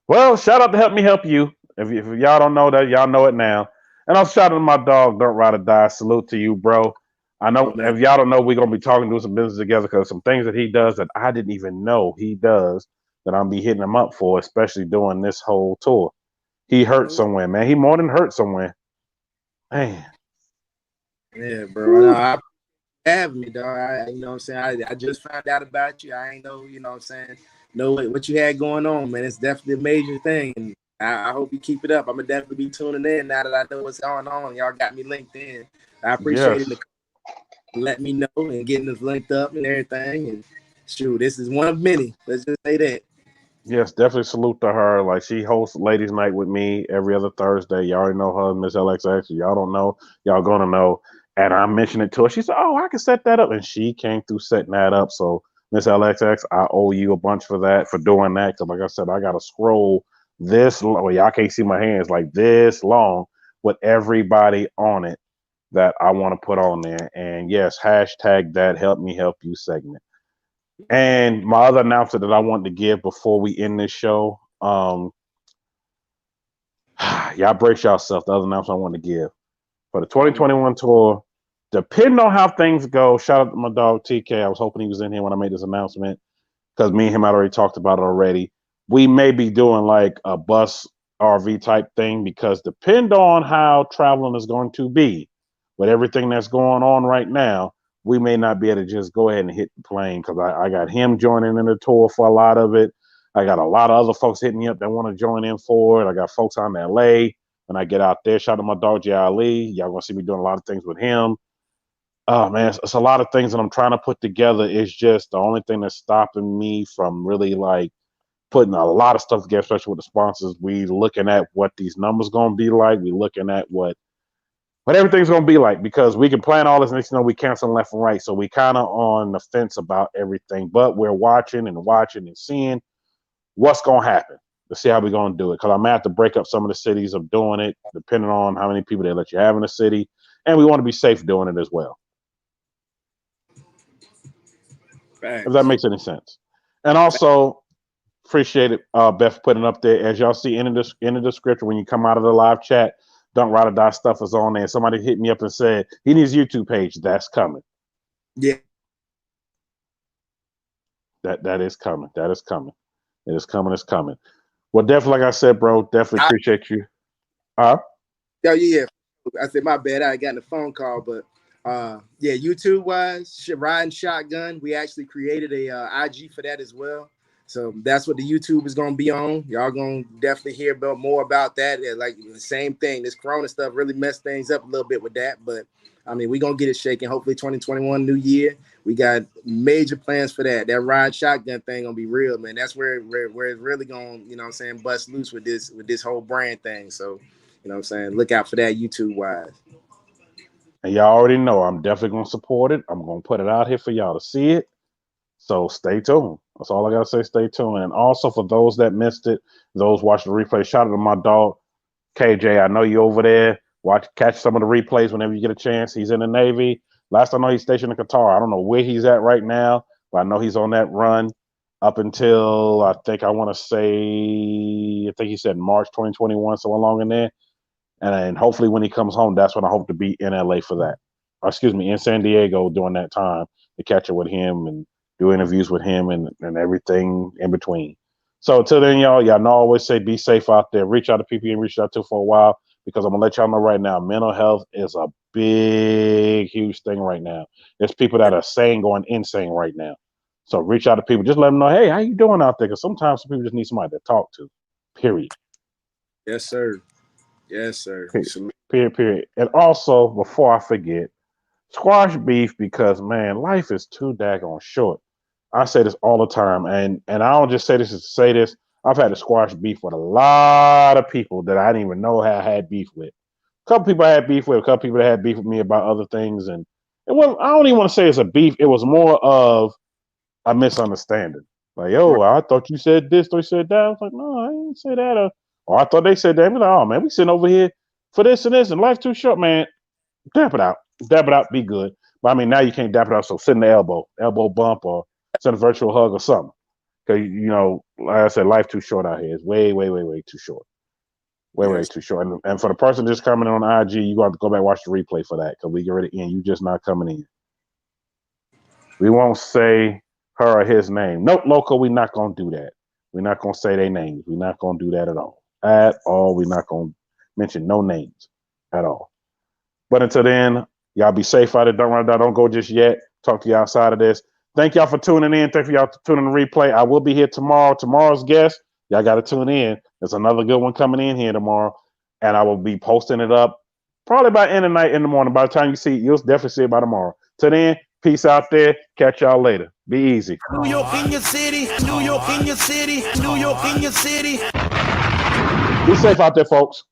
Well, shout out to Help Me Help You. If y'all don't know that, y'all know it now. And I'll shout out to my dog, Donk Ryde or Die. Salute to you, bro. I know if y'all don't know, we're gonna be talking, doing some business together because some things that he does that I didn't even know he does that I'm be hitting him up for, especially doing this whole tour. He hurt somewhere, man. He more than hurt somewhere. Man. Yeah, bro. No, I have me, dog. You know what I'm saying? I just found out about you. I ain't know, you know what I'm saying, know what you had going on, man. It's definitely a major thing. And I hope you keep it up. I'm gonna definitely be tuning in now that I know what's going on. Y'all got me linked in. I appreciate it. Let me know and getting us linked up and everything. And shoot, this is one of many. Let's just say that. Yes, definitely salute to her. Like, she hosts Ladies Night with me every other Thursday. Y'all already know her, Miss LXX. Y'all don't know, y'all gonna know. And I mentioned it to her. She said, "Oh, I can set that up," and she came through setting that up. So, Miss LXX, I owe you a bunch for that, for doing that. Because, like I said, I gotta scroll this long. Well, y'all can't see my hands like this long with everybody on it that I want to put on there. And yes, hashtag that Help Me Help You segment. And my other announcement that I wanted to give before we end this show, y'all brace yourself. The other announcement I wanted to give for the 2021 tour, depending on how things go, shout out to my dog TK. I was hoping he was in here when I made this announcement because me and him had already talked about it already. We may be doing like a bus RV type thing because depend on how traveling is going to be with everything that's going on right now, we may not be able to just go ahead and hit the plane because I got him joining in the tour for a lot of it. I got a lot of other folks hitting me up that want to join in for it. I got folks out in LA. When I get out there, shout out to my dog J. Ali. Y'all gonna see me doing a lot of things with him. Oh man, it's a lot of things that I'm trying to put together. It's just the only thing that's stopping me from really like putting a lot of stuff together, especially with the sponsors. We looking at what these numbers gonna be like. We looking at what everything's gonna be like because we can plan all this and we cancel left and right. So we kind of on the fence about everything, but we're watching and seeing what's gonna happen to see how we're gonna do it. Because I'm gonna have to break up some of the cities of doing it, depending on how many people they let you have in the city, and we want to be safe doing it as well. Thanks. If that makes any sense. And also appreciate it, Beth, putting up there. As y'all see in the description when you come out of the live chat, Donk Ryde or Die stuff is on there. Somebody hit me up and said he needs a YouTube page. That's coming. Yeah. That is coming. That is coming. It is coming. It's coming. Well, definitely, like I said, bro, definitely appreciate you. Yeah. I said my bad. I got in a phone call, but yeah, YouTube wise, riding shotgun. We actually created a IG for that as well. So that's what the YouTube is going to be on. Y'all going to definitely hear more about that. Like the same thing. This Corona stuff really messed things up a little bit with that. But, I mean, we're going to get it shaking. Hopefully 2021, new year. We got major plans for that. That ride shotgun thing going to be real, man. That's where it's really going to, you know what I'm saying, bust loose with this whole brand thing. So, you know what I'm saying, look out for that YouTube-wise. And y'all already know I'm definitely going to support it. I'm going to put it out here for y'all to see it. So stay tuned. That's all I got to say. Stay tuned. And also for those that missed it, those watching the replay, shout out to my dog, KJ. I know you over there. Catch some of the replays whenever you get a chance. He's in the Navy. Last I know, he's stationed in Qatar. I don't know where he's at right now, but I know he's on that run up until I think he said March 2021, so along in there. And hopefully when he comes home, that's when I hope to be in LA for that. Or excuse me, in San Diego during that time to catch up with him and do interviews with him and everything in between. So until then, y'all know I always say be safe out there. Reach out to people you reached out to for a while because I'm going to let y'all know right now, mental health is a big, huge thing right now. There's people that are going insane right now. So reach out to people. Just let them know, hey, how you doing out there? Because sometimes people just need somebody to talk to, period. Yes, sir. Yes, sir. Period. And also, before I forget, squash beef because man, life is too daggone short. I say this all the time, and I don't just say this to say this. I've had to squash beef with a lot of people that I didn't even know I had beef with. A couple people I had beef with, a couple people that had beef with me about other things, and it was I don't even want to say it's a beef. It was more of a misunderstanding. Like, yo, I thought you said this, or you said that. I was like, no, I didn't say that. Or I thought they said that. I'm like, oh man, we sitting over here for this and this, and life too short, man. Dap it out. Dap it out, be good. But I mean, now you can't dap it out, so sit in the elbow bump, or send a virtual hug or something. Because, you know, like I said, life too short out here. It's way, way, way, way too short. Way too short. And for the person just coming on IG, you got to go back and watch the replay for that because we get ready to end. You just not coming in. We won't say her or his name. Nope, Loco, we're not going to do that. We're not going to say their names. We're not going to do that at all. At all. We're not going to mention no names at all. But until then, y'all be safe out there. Don't run down. Don't go just yet. Talk to you outside of this. Thank y'all for tuning in. Thank y'all for tuning in the replay. I will be here tomorrow. Tomorrow's guest, y'all got to tune in. There's another good one coming in here tomorrow. And I will be posting it up probably by end of night in the morning. By the time you see it, you'll definitely see it by tomorrow. Till then, peace out there. Catch y'all later. Be easy. New York in your city. New York in your city. New York in your city. Be safe out there, folks.